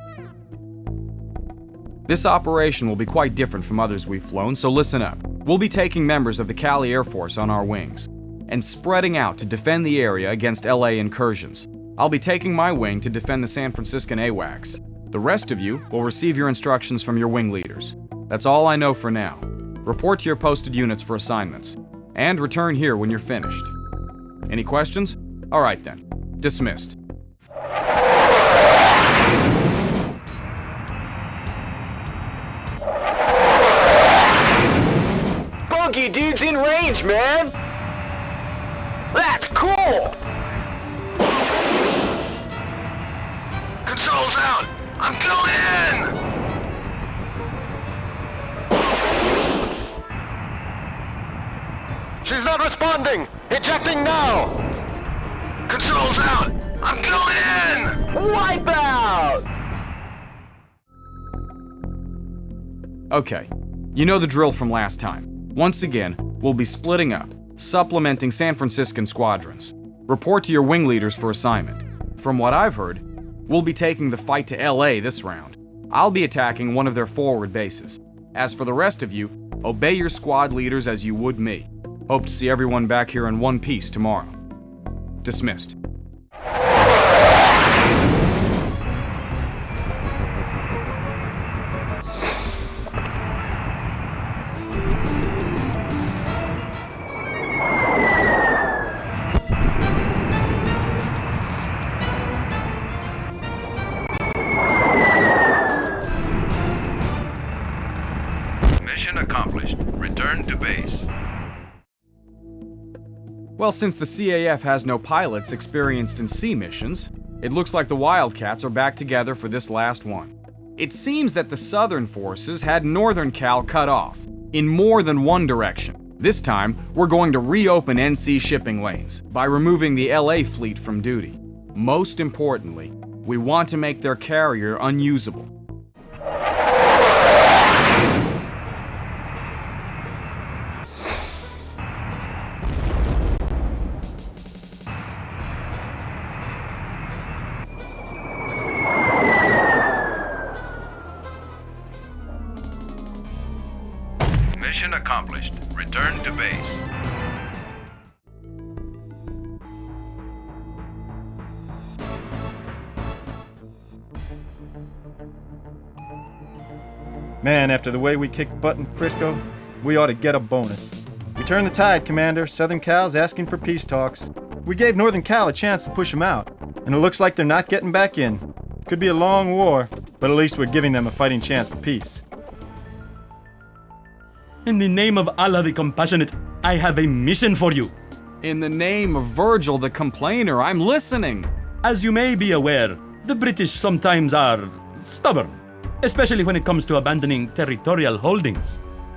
This operation will be quite different from others we've flown, so listen up. We'll be taking members of the Cali Air Force on our wings and spreading out to defend the area against LA incursions. I'll be taking my wing to defend the San Franciscan AWACS. The rest of you will receive your instructions from your wing leaders. That's all I know for now. Report to your posted units for assignments, and return here when you're finished. Any questions? All right then. Dismissed. Funky dude's in range, man! That's cool! Controls out! I'm going in! She's not responding! Ejecting now! Controls out! I'm going in! Wipe out! Okay, you know the drill from last time. Once again, we'll be splitting up, supplementing San Franciscan squadrons. Report to your wing leaders for assignment. From what I've heard, we'll be taking the fight to LA this round. I'll be attacking one of their forward bases. As for the rest of you, obey your squad leaders as you would me. Hope to see everyone back here in one piece tomorrow. Dismissed. Mission accomplished. Return to base. Well, since the CAF has no pilots experienced in sea missions, it looks like the Wildcats are back together for this last one. It seems that the Southern forces had Northern Cal cut off, in more than one direction. This time, we're going to reopen NC shipping lanes by removing the LA fleet from duty. Most importantly, we want to make their carrier unusable. Mission accomplished. Return to base. Man, after the way we kicked butt in Frisco, we ought to get a bonus. We turned the tide, Commander. Southern Cal's asking for peace talks. We gave Northern Cal a chance to push them out, and it looks like they're not getting back in. Could be a long war, but at least we're giving them a fighting chance for peace. In the name of Allah the Compassionate, I have a mission for you. In the name of Virgil the Complainer, I'm listening. As you may be aware, the British sometimes are stubborn, especially when it comes to abandoning territorial holdings.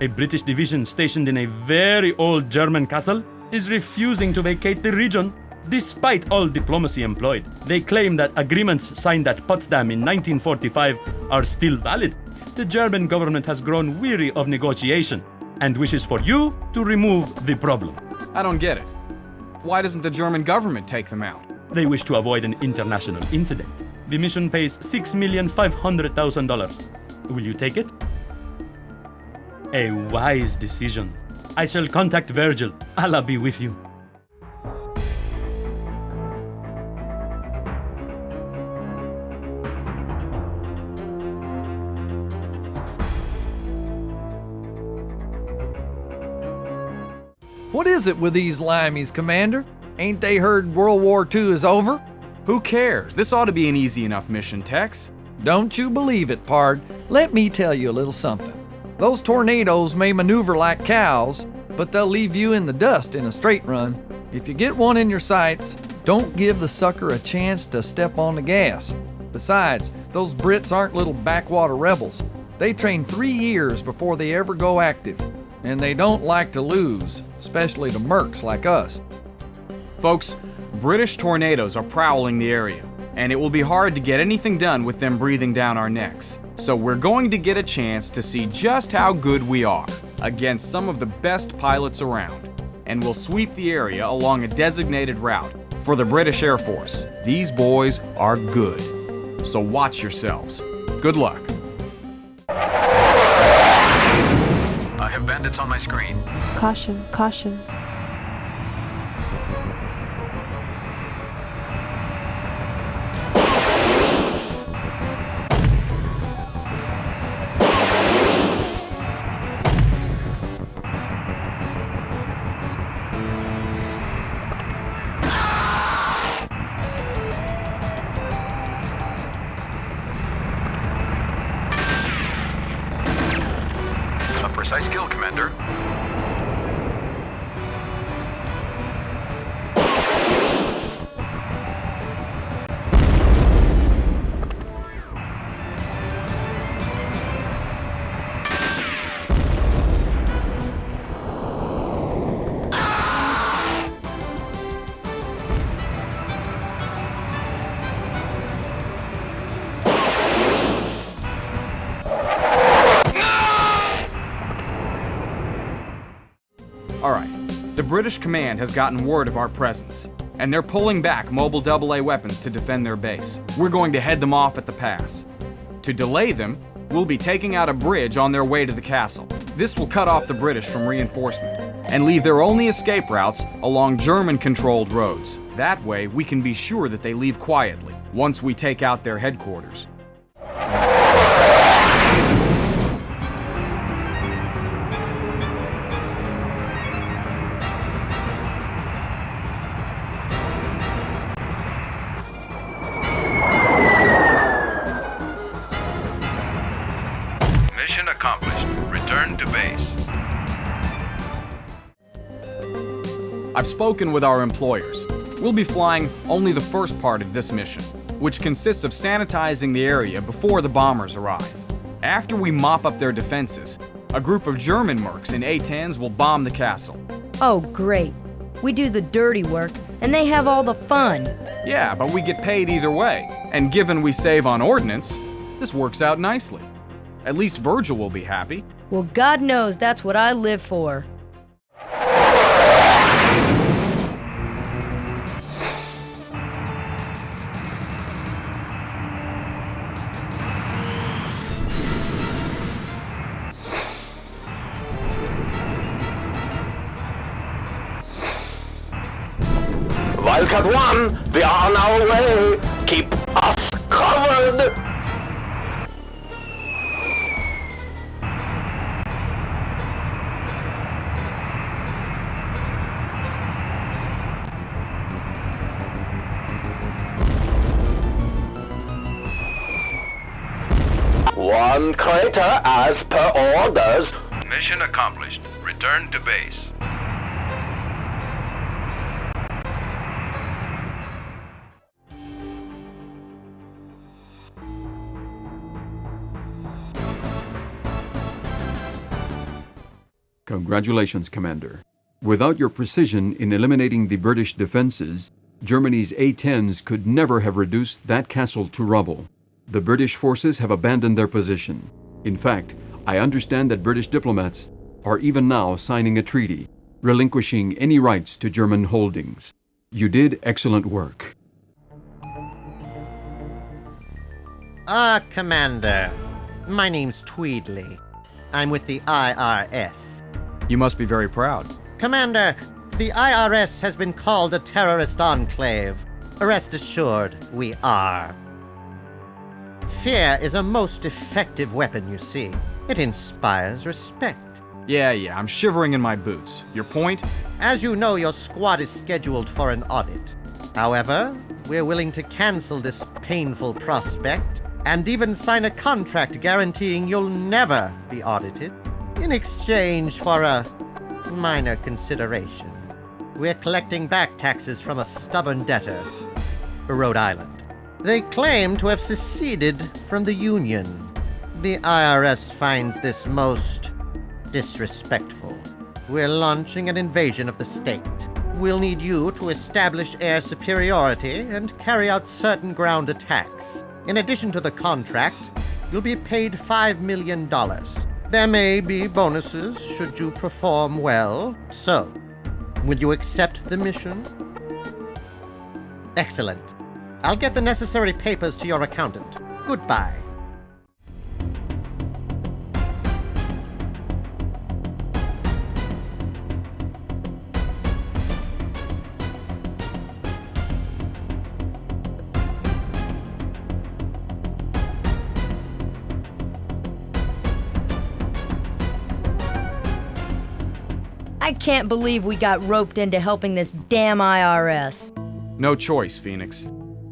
A British division stationed in a very old German castle is refusing to vacate the region despite all diplomacy employed. They claim that agreements signed at Potsdam in 1945 are still valid. The German government has grown weary of negotiation and wishes for you to remove the problem. I don't get it. Why doesn't the German government take them out? They wish to avoid an international incident. The mission pays $6,500,000. Will you take it? A wise decision. I shall contact Virgil. Allah be with you. What is it with these limeys, Commander? Ain't they heard World War II is over? Who cares? This ought to be an easy enough mission, Tex. Don't you believe it, Pard. Let me tell you a little something. Those tornadoes may maneuver like cows, but they'll leave you in the dust in a straight run. If you get one in your sights, don't give the sucker a chance to step on the gas. Besides, those Brits aren't little backwater rebels. They train 3 years before they ever go active, and they don't like to lose, especially to mercs like us. Folks, British tornadoes are prowling the area, and it will be hard to get anything done with them breathing down our necks. So we're going to get a chance to see just how good we are against some of the best pilots around, and we'll sweep the area along a designated route for the British Air Force. These boys are good, so watch yourselves. Good luck. I have bandits on my screen. Caution, caution. A precise kill, Commander. Alright, the British command has gotten word of our presence, and they're pulling back mobile AA weapons to defend their base. We're going to head them off at the pass. To delay them, we'll be taking out a bridge on their way to the castle. This will cut off the British from reinforcement, and leave their only escape routes along German-controlled roads. That way, we can be sure that they leave quietly, once we take out their headquarters. Mission accomplished. Return to base. I've spoken with our employers. We'll be flying only the first part of this mission, which consists of sanitizing the area before the bombers arrive. After we mop up their defenses, a group of German mercs in A-10s will bomb the castle. Oh, great. We do the dirty work, and they have all the fun. Yeah, but we get paid either way. And given we save on ordnance, this works out nicely. At least Virgil will be happy. Well, God knows that's what I live for. Wildcat 1, we are on our way. Keep us covered. One crater as per orders. Mission accomplished. Return to base. Congratulations, Commander. Without your precision in eliminating the British defenses, Germany's A-10s could never have reduced that castle to rubble. The British forces have abandoned their position. In fact, I understand that British diplomats are even now signing a treaty, relinquishing any rights to German holdings. You did excellent work. Commander. My name's Tweedley. I'm with the IRS. You must be very proud. Commander, the IRS has been called a terrorist enclave. Rest assured, we are. Fear is a most effective weapon, you see. It inspires respect. Yeah, I'm shivering in my boots. Your point? As you know, your squad is scheduled for an audit. However, we're willing to cancel this painful prospect and even sign a contract guaranteeing you'll never be audited in exchange for a minor consideration. We're collecting back taxes from a stubborn debtor, Rhode Island. They claim to have seceded from the Union. The IRS finds this most disrespectful. We're launching an invasion of the state. We'll need you to establish air superiority and carry out certain ground attacks. In addition to the contract, you'll be paid $5 million. There may be bonuses should you perform well. So, will you accept the mission? Excellent. I'll get the necessary papers to your accountant. Goodbye. I can't believe we got roped into helping this damn IRS. No choice, Phoenix.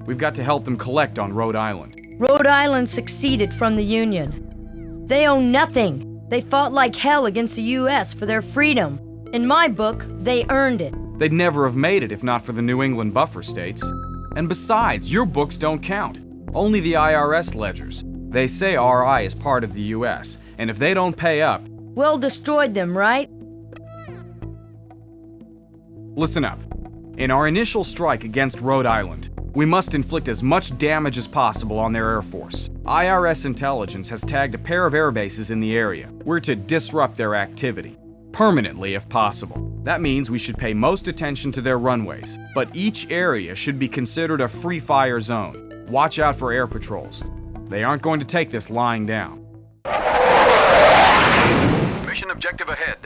We've got to help them collect on Rhode Island. Rhode Island seceded from the Union. They own nothing. They fought like hell against the U.S. for their freedom. In my book, they earned it. They'd never have made it if not for the New England buffer states. And besides, your books don't count. Only the IRS ledgers. They say RI is part of the U.S., and if they don't pay up... Well, destroyed them, right? Listen up. In our initial strike against Rhode Island, we must inflict as much damage as possible on their air force. IRS intelligence has tagged a pair of air bases in the area. We're to disrupt their activity. permanently if possible. That means we should pay most attention to their runways, but each area should be considered a free fire zone. Watch out for air patrols. They aren't going to take this lying down. Mission objective ahead.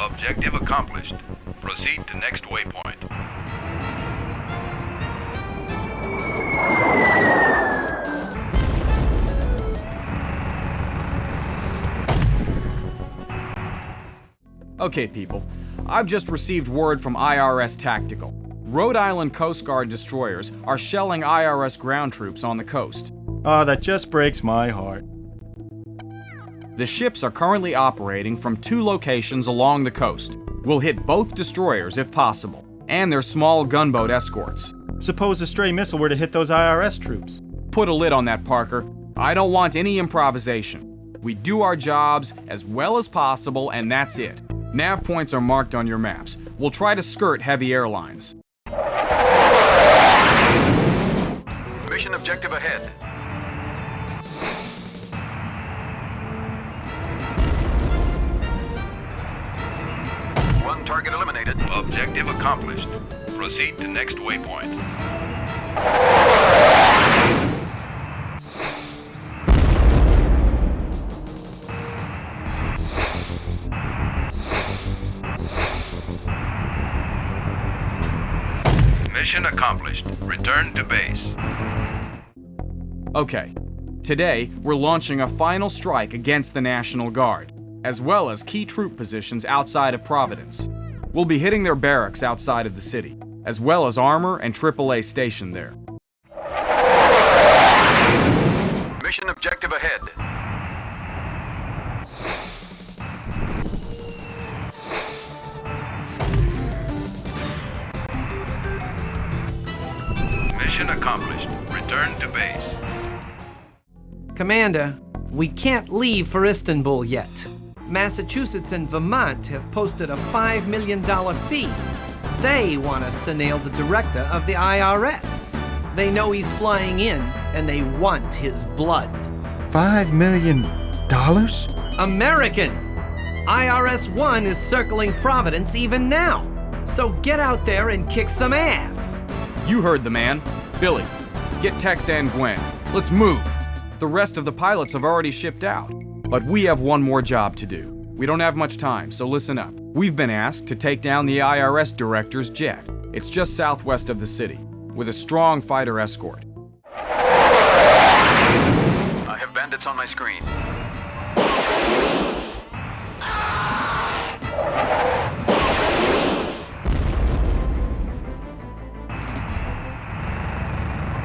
Objective accomplished. Proceed to next waypoint. Okay, people. I've just received word from IRS Tactical. Rhode Island Coast Guard destroyers are shelling IRS ground troops on the coast. Oh, that just breaks my heart. The ships are currently operating from 2 locations along the coast. We'll hit both destroyers if possible, and their small gunboat escorts. Suppose a stray missile were to hit those IRS troops. Put a lid on that, Parker. I don't want any improvisation. We do our jobs as well as possible, and that's it. Nav points are marked on your maps. We'll try to skirt heavy airlines. Mission objective ahead. One target eliminated. Objective accomplished. Proceed to next waypoint. Mission accomplished. Return to base. Okay. Today, we're launching a final strike against the National Guard, as well as key troop positions outside of Providence. We'll be hitting their barracks outside of the city, as well as armor and AAA stationed there. Mission objective ahead. Mission accomplished. Return to base. Commander, we can't leave for Istanbul yet. Massachusetts and Vermont have posted a $5 million fee. They want us to nail the director of the IRS. They know he's flying in, and they want his blood. $5 million? American! IRS 1 is circling Providence even now. So get out there and kick some ass. You heard the man. Billy, get Tex and Gwen. Let's move. The rest of the pilots have already shipped out. But we have one more job to do. We don't have much time, so listen up. We've been asked to take down the IRS director's jet. It's just southwest of the city, with a strong fighter escort. I have bandits on my screen.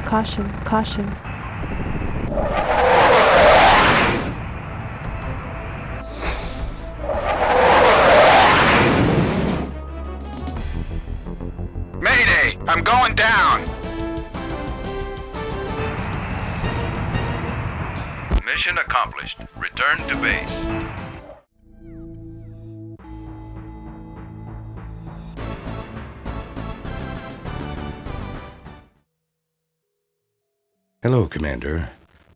Caution, caution. Mayday! I'm going down! Mission accomplished. Return to base. Hello, Commander.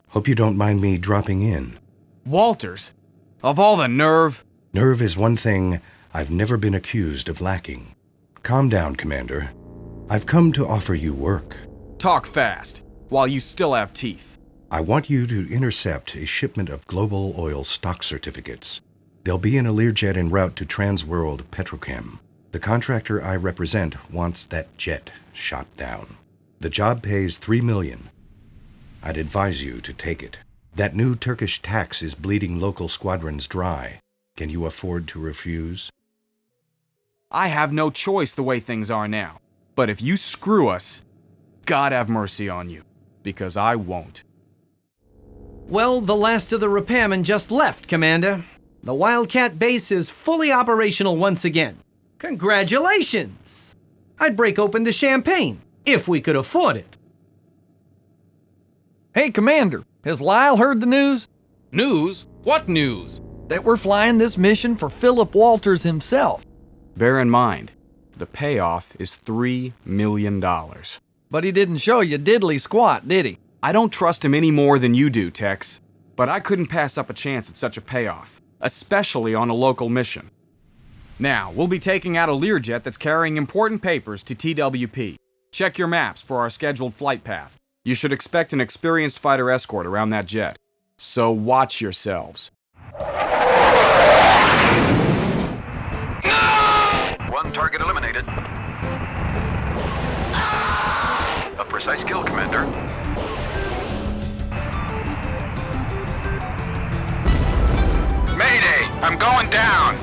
Hope you don't mind me dropping in. Walters? Of all the nerve? Nerve is one thing I've never been accused of lacking. Calm down, Commander. I've come to offer you work. Talk fast, while you still have teeth. I want you to intercept a shipment of global oil stock certificates. They'll be in a Learjet en route to Transworld Petrochem. The contractor I represent wants that jet shot down. The job pays $3 million. I'd advise you to take it. That new Turkish tax is bleeding local squadrons dry. Can you afford to refuse? I have no choice the way things are now. But if you screw us, God have mercy on you, because I won't. Well, the last of the repairmen just left, Commander. The Wildcat base is fully operational once again. Congratulations! I'd break open the champagne, if we could afford it. Hey, Commander, has Lyle heard the news? News? What news? That we're flying this mission for Philip Walters himself. Bear in mind, the payoff is $3 million. But he didn't show you diddly squat, did he? I don't trust him any more than you do, Tex, but I couldn't pass up a chance at such a payoff, especially on a local mission. Now, we'll be taking out a Learjet that's carrying important papers to TWP. Check your maps for our scheduled flight path. You should expect an experienced fighter escort around that jet. So watch yourselves. One target eliminated. A precise kill, Commander. Mayday! I'm going down!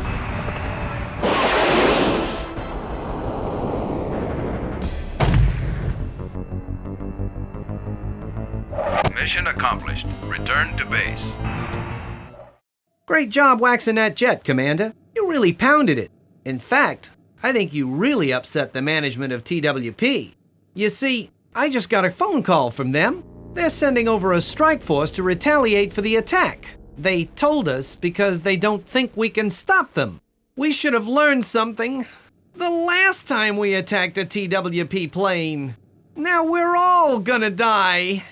Mission accomplished. Return to base. Great job waxing that jet, Commander. You really pounded it. In fact, I think you really upset the management of TWP. You see, I just got a phone call from them. They're sending over a strike force to retaliate for the attack. They told us because they don't think we can stop them. We should have learned something the last time we attacked a TWP plane. Now we're all gonna die.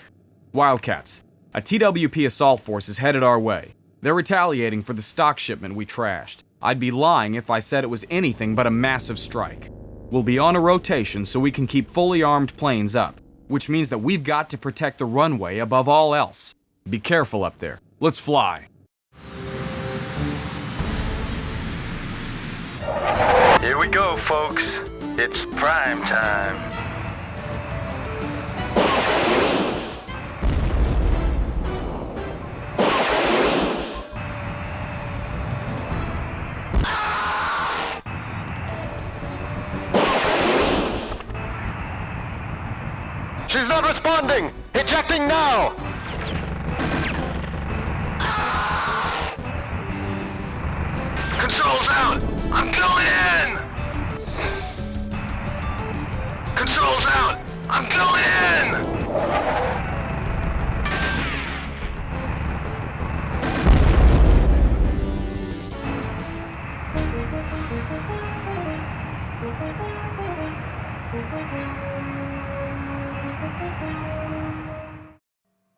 Wildcats, a TWP assault force is headed our way. They're retaliating for the stock shipment we trashed. I'd be lying if I said it was anything but a massive strike. We'll be on a rotation so we can keep fully armed planes up, which means that we've got to protect the runway above all else. Be careful up there. Let's fly. Here we go, folks. It's prime time. She's not responding! Ejecting now! Controls out! I'm going in! Controls out! I'm going in!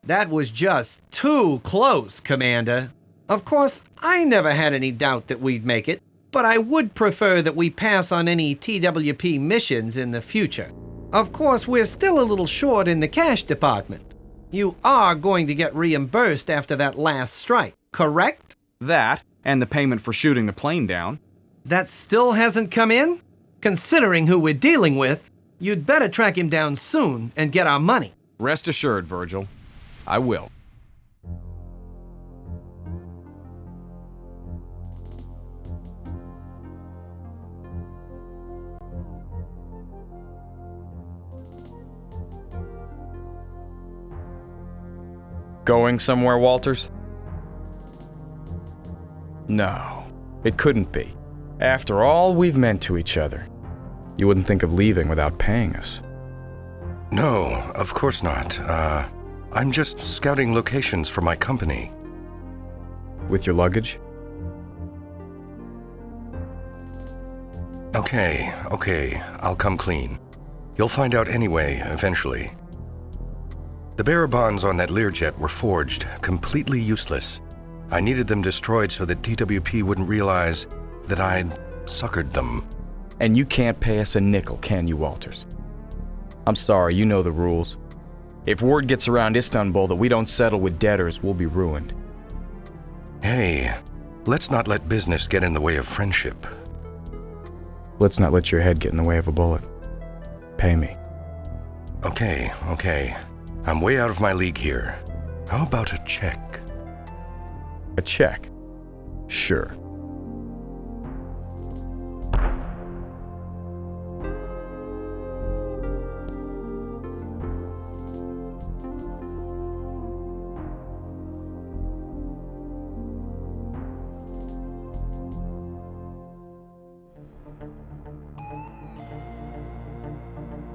That was just too close, Commander. Of course, I never had any doubt that we'd make it, but I would prefer that we pass on any TWP missions in the future. Of course, we're still a little short in the cash department. You are going to get reimbursed after that last strike, correct? That, and the payment for shooting the plane down. That still hasn't come in? Considering who we're dealing with, you'd better track him down soon and get our money. Rest assured, Virgil. I will. Going somewhere, Walters? No, it couldn't be. After all we've meant to each other, you wouldn't think of leaving without paying us. No, of course not. I'm just scouting locations for my company. With your luggage? Okay, I'll come clean. You'll find out anyway, eventually. The bearer bonds on that Learjet were forged, completely useless. I needed them destroyed so that TWP wouldn't realize that I'd suckered them. And you can't pay us a nickel, can you, Walters? I'm sorry, you know the rules. If word gets around Istanbul that we don't settle with debtors, we'll be ruined. Hey, let's not let business get in the way of friendship. Let's not let your head get in the way of a bullet. Pay me. Okay. I'm way out of my league here. How about a check? A check? Sure.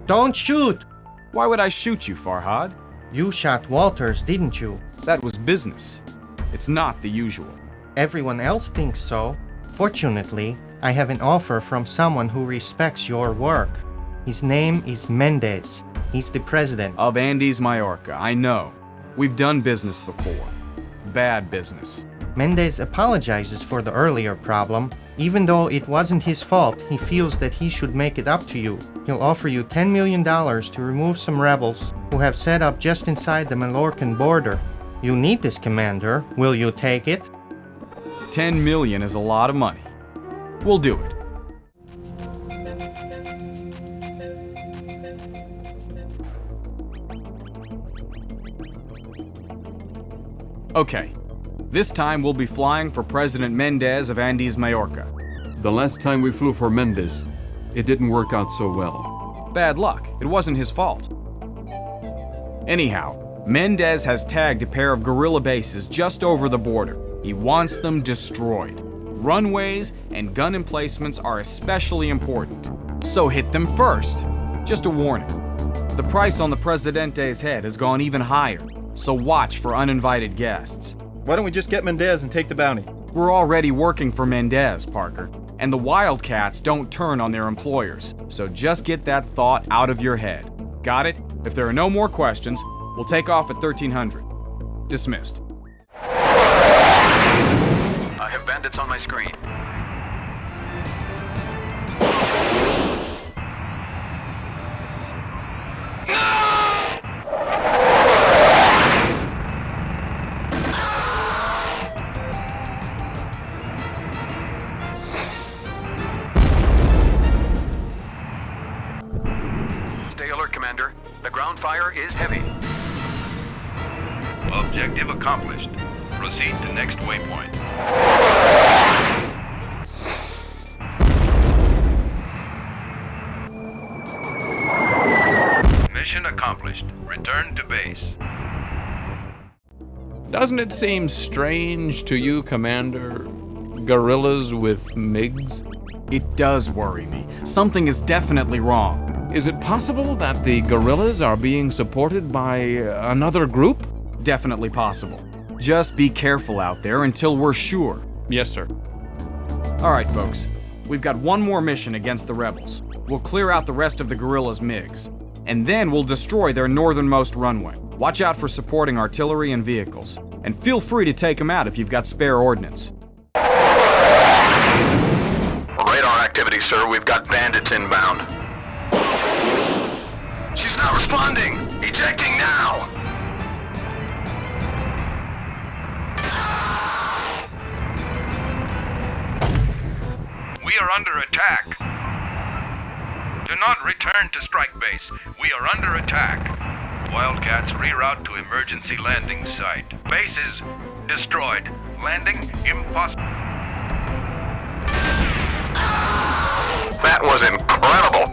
Don't shoot! Why would I shoot you, Farhad? You shot Walters, didn't you? That was business. It's not the usual. Everyone else thinks so. Fortunately, I have an offer from someone who respects your work. His name is Mendez. He's the president. Of Andes, Mallorca, I know. We've done business before. Bad business. Mendez apologizes for the earlier problem. Even though it wasn't his fault, he feels that he should make it up to you. He'll offer you $10 million to remove some rebels who have set up just inside the Mallorcan border. You need this, Commander. Will you take it? 10 million is a lot of money. We'll do it. Okay. This time we'll be flying for President Mendez of Andes, Mallorca. The last time we flew for Mendez, it didn't work out so well. Bad luck. It wasn't his fault. Anyhow, Mendez has tagged a pair of guerrilla bases just over the border. He wants them destroyed. Runways and gun emplacements are especially important, so hit them first. Just a warning. The price on the Presidente's head has gone even higher, so watch for uninvited guests. Why don't we just get Mendez and take the bounty? We're already working for Mendez, Parker, and the Wildcats don't turn on their employers, so just get that thought out of your head. Got it? If there are no more questions, we'll take off at 1300. Dismissed. I have bandits on my screen. Stay alert, Commander. The ground fire is heavy. Objective accomplished. Proceed to next waypoint. Mission accomplished. Return to base. Doesn't it seem strange to you, Commander? Gorillas with MiGs? It does worry me. Something is definitely wrong. Is it possible that the gorillas are being supported by another group? Definitely possible. Just be careful out there until we're sure. Yes, sir. All right, folks. We've got one more mission against the rebels. We'll clear out the rest of the guerrillas' MiGs. And then we'll destroy their northernmost runway. Watch out for supporting artillery and vehicles. And feel free to take them out if you've got spare ordnance. Radar activity, sir. We've got bandits inbound. She's not responding! Ejecting now! We are under attack. Do not return to strike base. We are under attack. Wildcats reroute to emergency landing site. Bases destroyed. Landing impossible. That was incredible!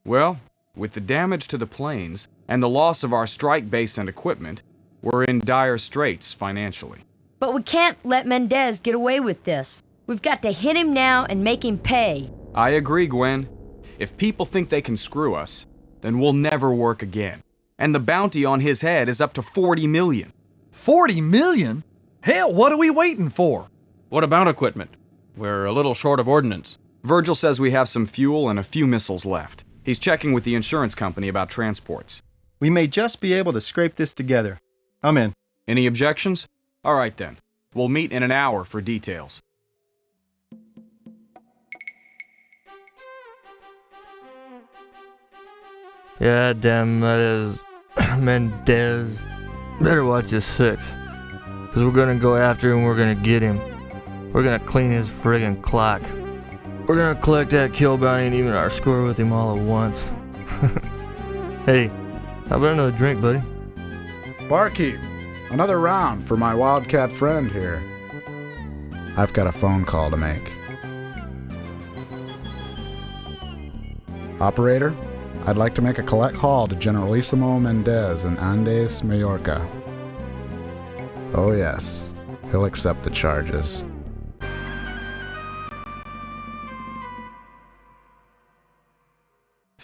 Well, with the damage to the planes and the loss of our strike base and equipment, we're in dire straits financially. But we can't let Mendez get away with this. We've got to hit him now and make him pay. I agree, Gwen. If people think they can screw us, then we'll never work again. And the bounty on his head is up to 40 million. 40 million? Hell, what are we waiting for? What about equipment? We're a little short of ordnance. Virgil says we have some fuel and a few missiles left. He's checking with the insurance company about transports. We may just be able to scrape this together. I'm in. Any objections? All right then. We'll meet in an hour for details. Yeah, damn, that is Mendez. Better watch his six. Cause we're gonna go after him, we're gonna get him. We're gonna clean his friggin' clock. We're gonna collect that kill bounty and even our score with him all at once. Hey, how about another drink, buddy? Barkeep, another round for my Wildcat friend here. I've got a phone call to make. Operator, I'd like to make a collect call to Generalissimo Mendez in Andes, Mallorca. Oh yes, he'll accept the charges.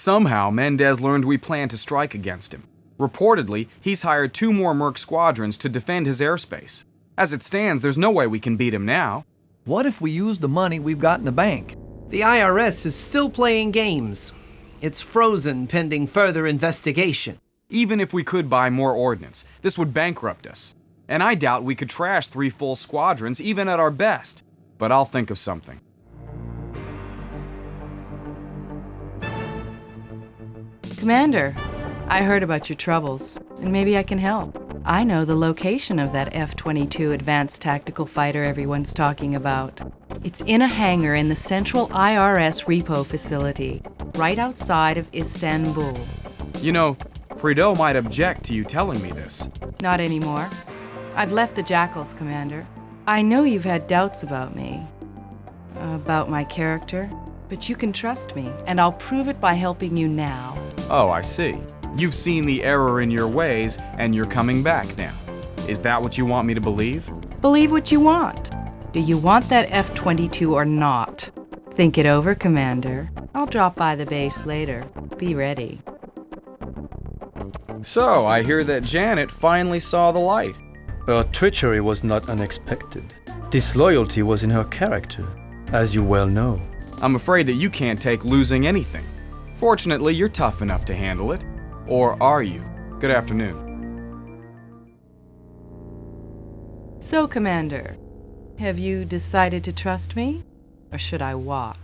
Somehow, Mendez learned we planned to strike against him. Reportedly, he's hired 2 more Merc squadrons to defend his airspace. As it stands, there's no way we can beat him now. What if we use the money we've got in the bank? The IRS is still playing games. It's frozen pending further investigation. Even if we could buy more ordnance, this would bankrupt us. And I doubt we could trash 3 full squadrons, even at our best. But I'll think of something. Commander, I heard about your troubles, and maybe I can help. I know the location of that F-22 advanced tactical fighter everyone's talking about. It's in a hangar in the central IRS repo facility, right outside of Istanbul. You know, Prideaux might object to you telling me this. Not anymore. I've left the Jackals, Commander. I know you've had doubts about me, about my character, but you can trust me, and I'll prove it by helping you now. Oh, I see. You've seen the error in your ways, and you're coming back now. Is that what you want me to believe? Believe what you want. Do you want that F-22 or not? Think it over, Commander. I'll drop by the base later. Be ready. So, I hear that Janet finally saw the light. Her treachery was not unexpected. Disloyalty was in her character, as you well know. I'm afraid that you can't take losing anything. Fortunately, you're tough enough to handle it. Or are you? Good afternoon. So, Commander, have you decided to trust me? Or should I walk?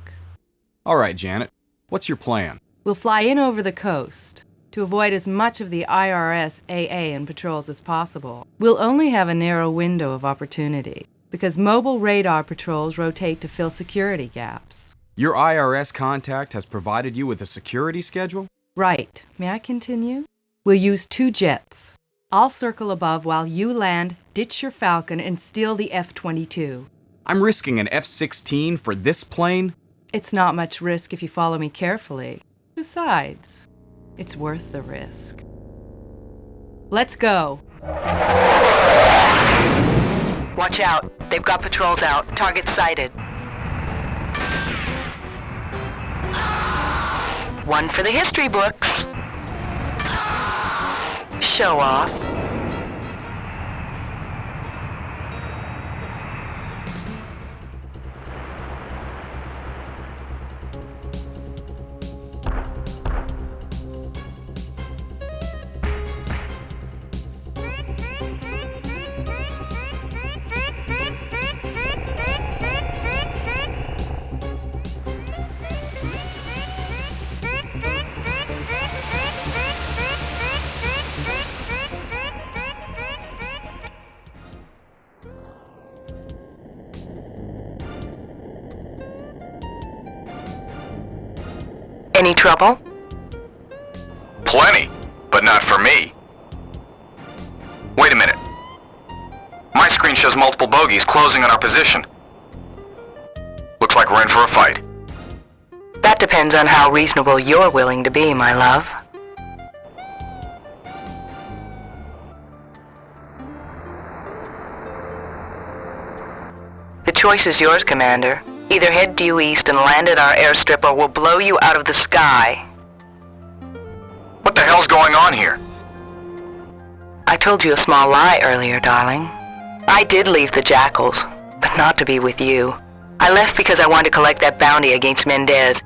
All right, Janet. What's your plan? We'll fly in over the coast to avoid as much of the IRS AA and patrols as possible. We'll only have a narrow window of opportunity because mobile radar patrols rotate to fill security gaps. Your IRS contact has provided you with a security schedule? Right. May I continue? We'll use 2 jets. I'll circle above while you land, ditch your Falcon, and steal the F-22. I'm risking an F-16 for this plane? It's not much risk if you follow me carefully. Besides, it's worth the risk. Let's go. Watch out. They've got patrols out. Target sighted. One for the history books. Show off. Any trouble? Plenty, but not for me. Wait a minute. My screen shows multiple bogies closing on our position. Looks like we're in for a fight. That depends on how reasonable you're willing to be, my love. The choice is yours, Commander. Either head due east and land at our airstrip or we'll blow you out of the sky. What the hell's going on here? I told you a small lie earlier, darling. I did leave the Jackals, but not to be with you. I left because I wanted to collect that bounty against Mendez.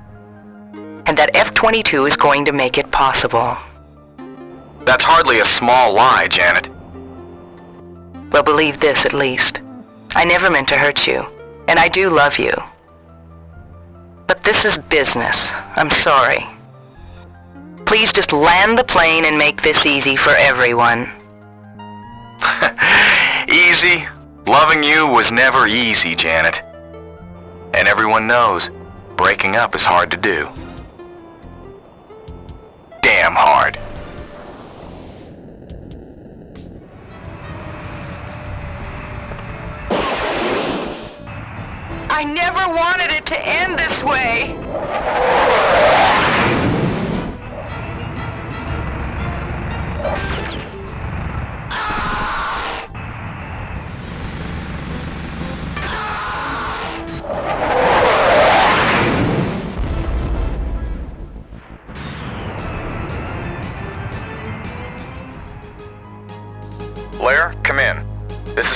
And that F-22 is going to make it possible. That's hardly a small lie, Janet. Well, believe this at least. I never meant to hurt you, and I do love you. But this is business. I'm sorry. Please just land the plane and make this easy for everyone. Easy? Loving you was never easy, Janet. And everyone knows, breaking up is hard to do. Damn hard. I never wanted it to end this way.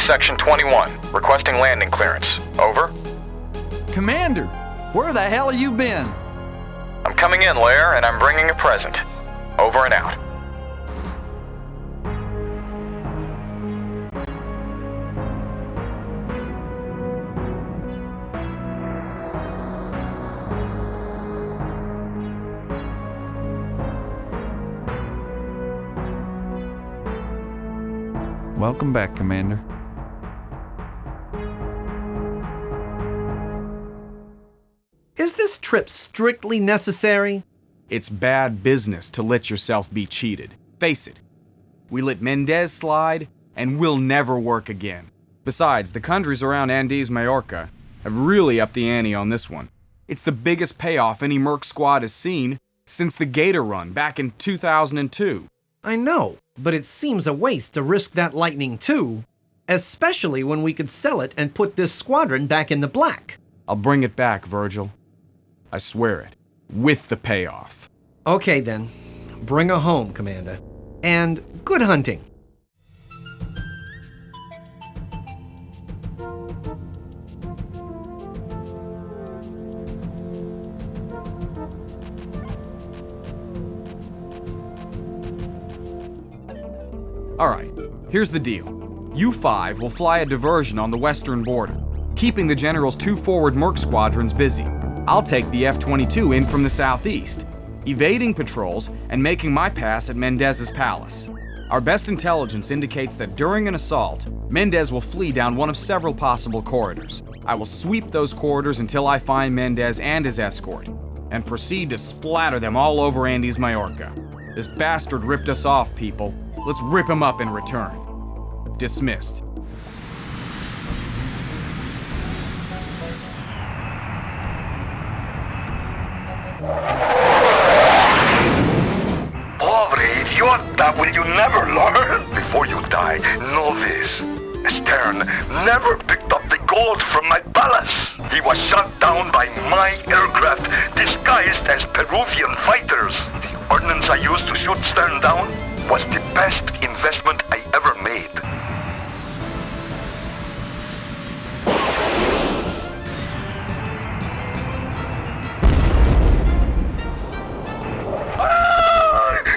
Section 21, requesting landing clearance. Over. Commander, where the hell have you been? I'm coming in, Lair, and I'm bringing a present. Over and out. Welcome back, Commander. Is this trip strictly necessary? It's bad business to let yourself be cheated. Face it. We let Mendez slide, and we'll never work again. Besides, the countries around Andes, Majorca have really upped the ante on this one. It's the biggest payoff any Merc squad has seen since the Gator run back in 2002. I know, but it seems a waste to risk that lightning too, especially when we could sell it and put this squadron back in the black. I'll bring it back, Virgil. I swear it. With the payoff. Okay then. Bring her home, Commander. And good hunting. Alright, here's the deal. You 5 will fly a diversion on the western border, keeping the General's 2 forward Merc squadrons busy. I'll take the F-22 in from the southeast, evading patrols and making my pass at Mendez's palace. Our best intelligence indicates that during an assault, Mendez will flee down one of several possible corridors. I will sweep those corridors until I find Mendez and his escort, and proceed to splatter them all over Andes, Majorca. This bastard ripped us off, people. Let's rip him up in return. Dismissed. Pobre idiota, will you never learn? Before you die, know this. Stern never picked up the gold from my palace. He was shot down by my aircraft, disguised as Peruvian fighters. The ordnance I used to shoot Stern down was the best investment I ever made.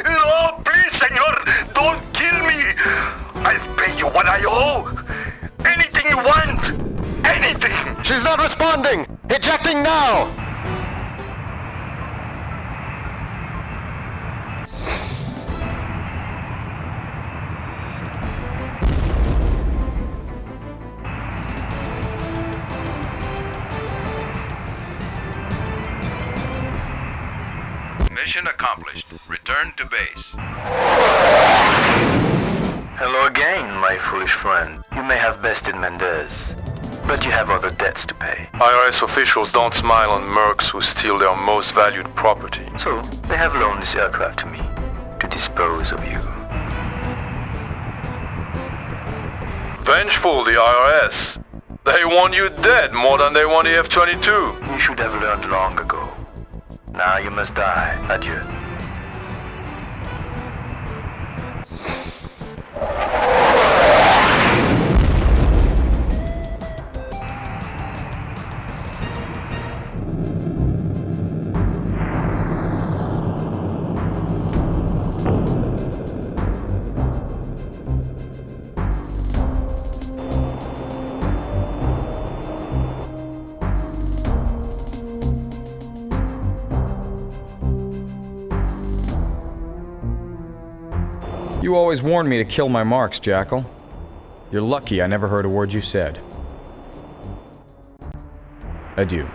No, please, senor, don't kill me. I'll pay you what I owe. Anything you want. Anything. She's not responding. Ejecting now. Mission accomplished. Return to base. Hello again, my foolish friend. You may have bested Mendez, but you have other debts to pay. IRS officials don't smile on mercs who steal their most valued property. So, they have loaned this aircraft to me to dispose of you. Vengeful, the IRS. They want you dead more than they want the F-22. You should have learned long ago. Now you must die. Adieu. You always warned me to kill my marks, Jackal. You're lucky I never heard a word you said. Adieu.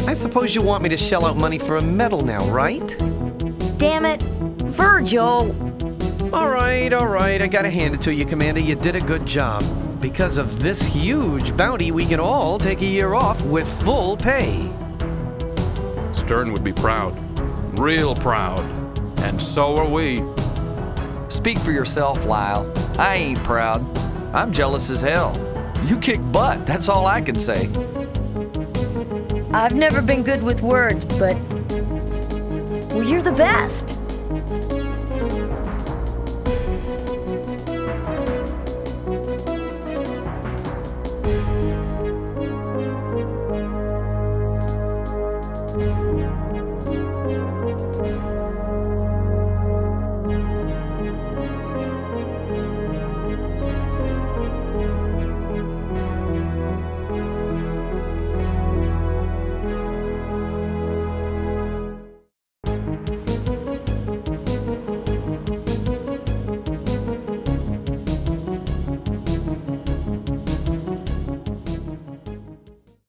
I suppose you want me to shell out money for a medal now, right? Damn it. Virgil! All right, I gotta hand it to you, Commander. You did a good job. Because of this huge bounty, we can all take a year off with full pay. Stern would be proud. Real proud. And so are we. Speak for yourself, Lyle. I ain't proud. I'm jealous as hell. You kick butt, that's all I can say. I've never been good with words, but... well, you're the best.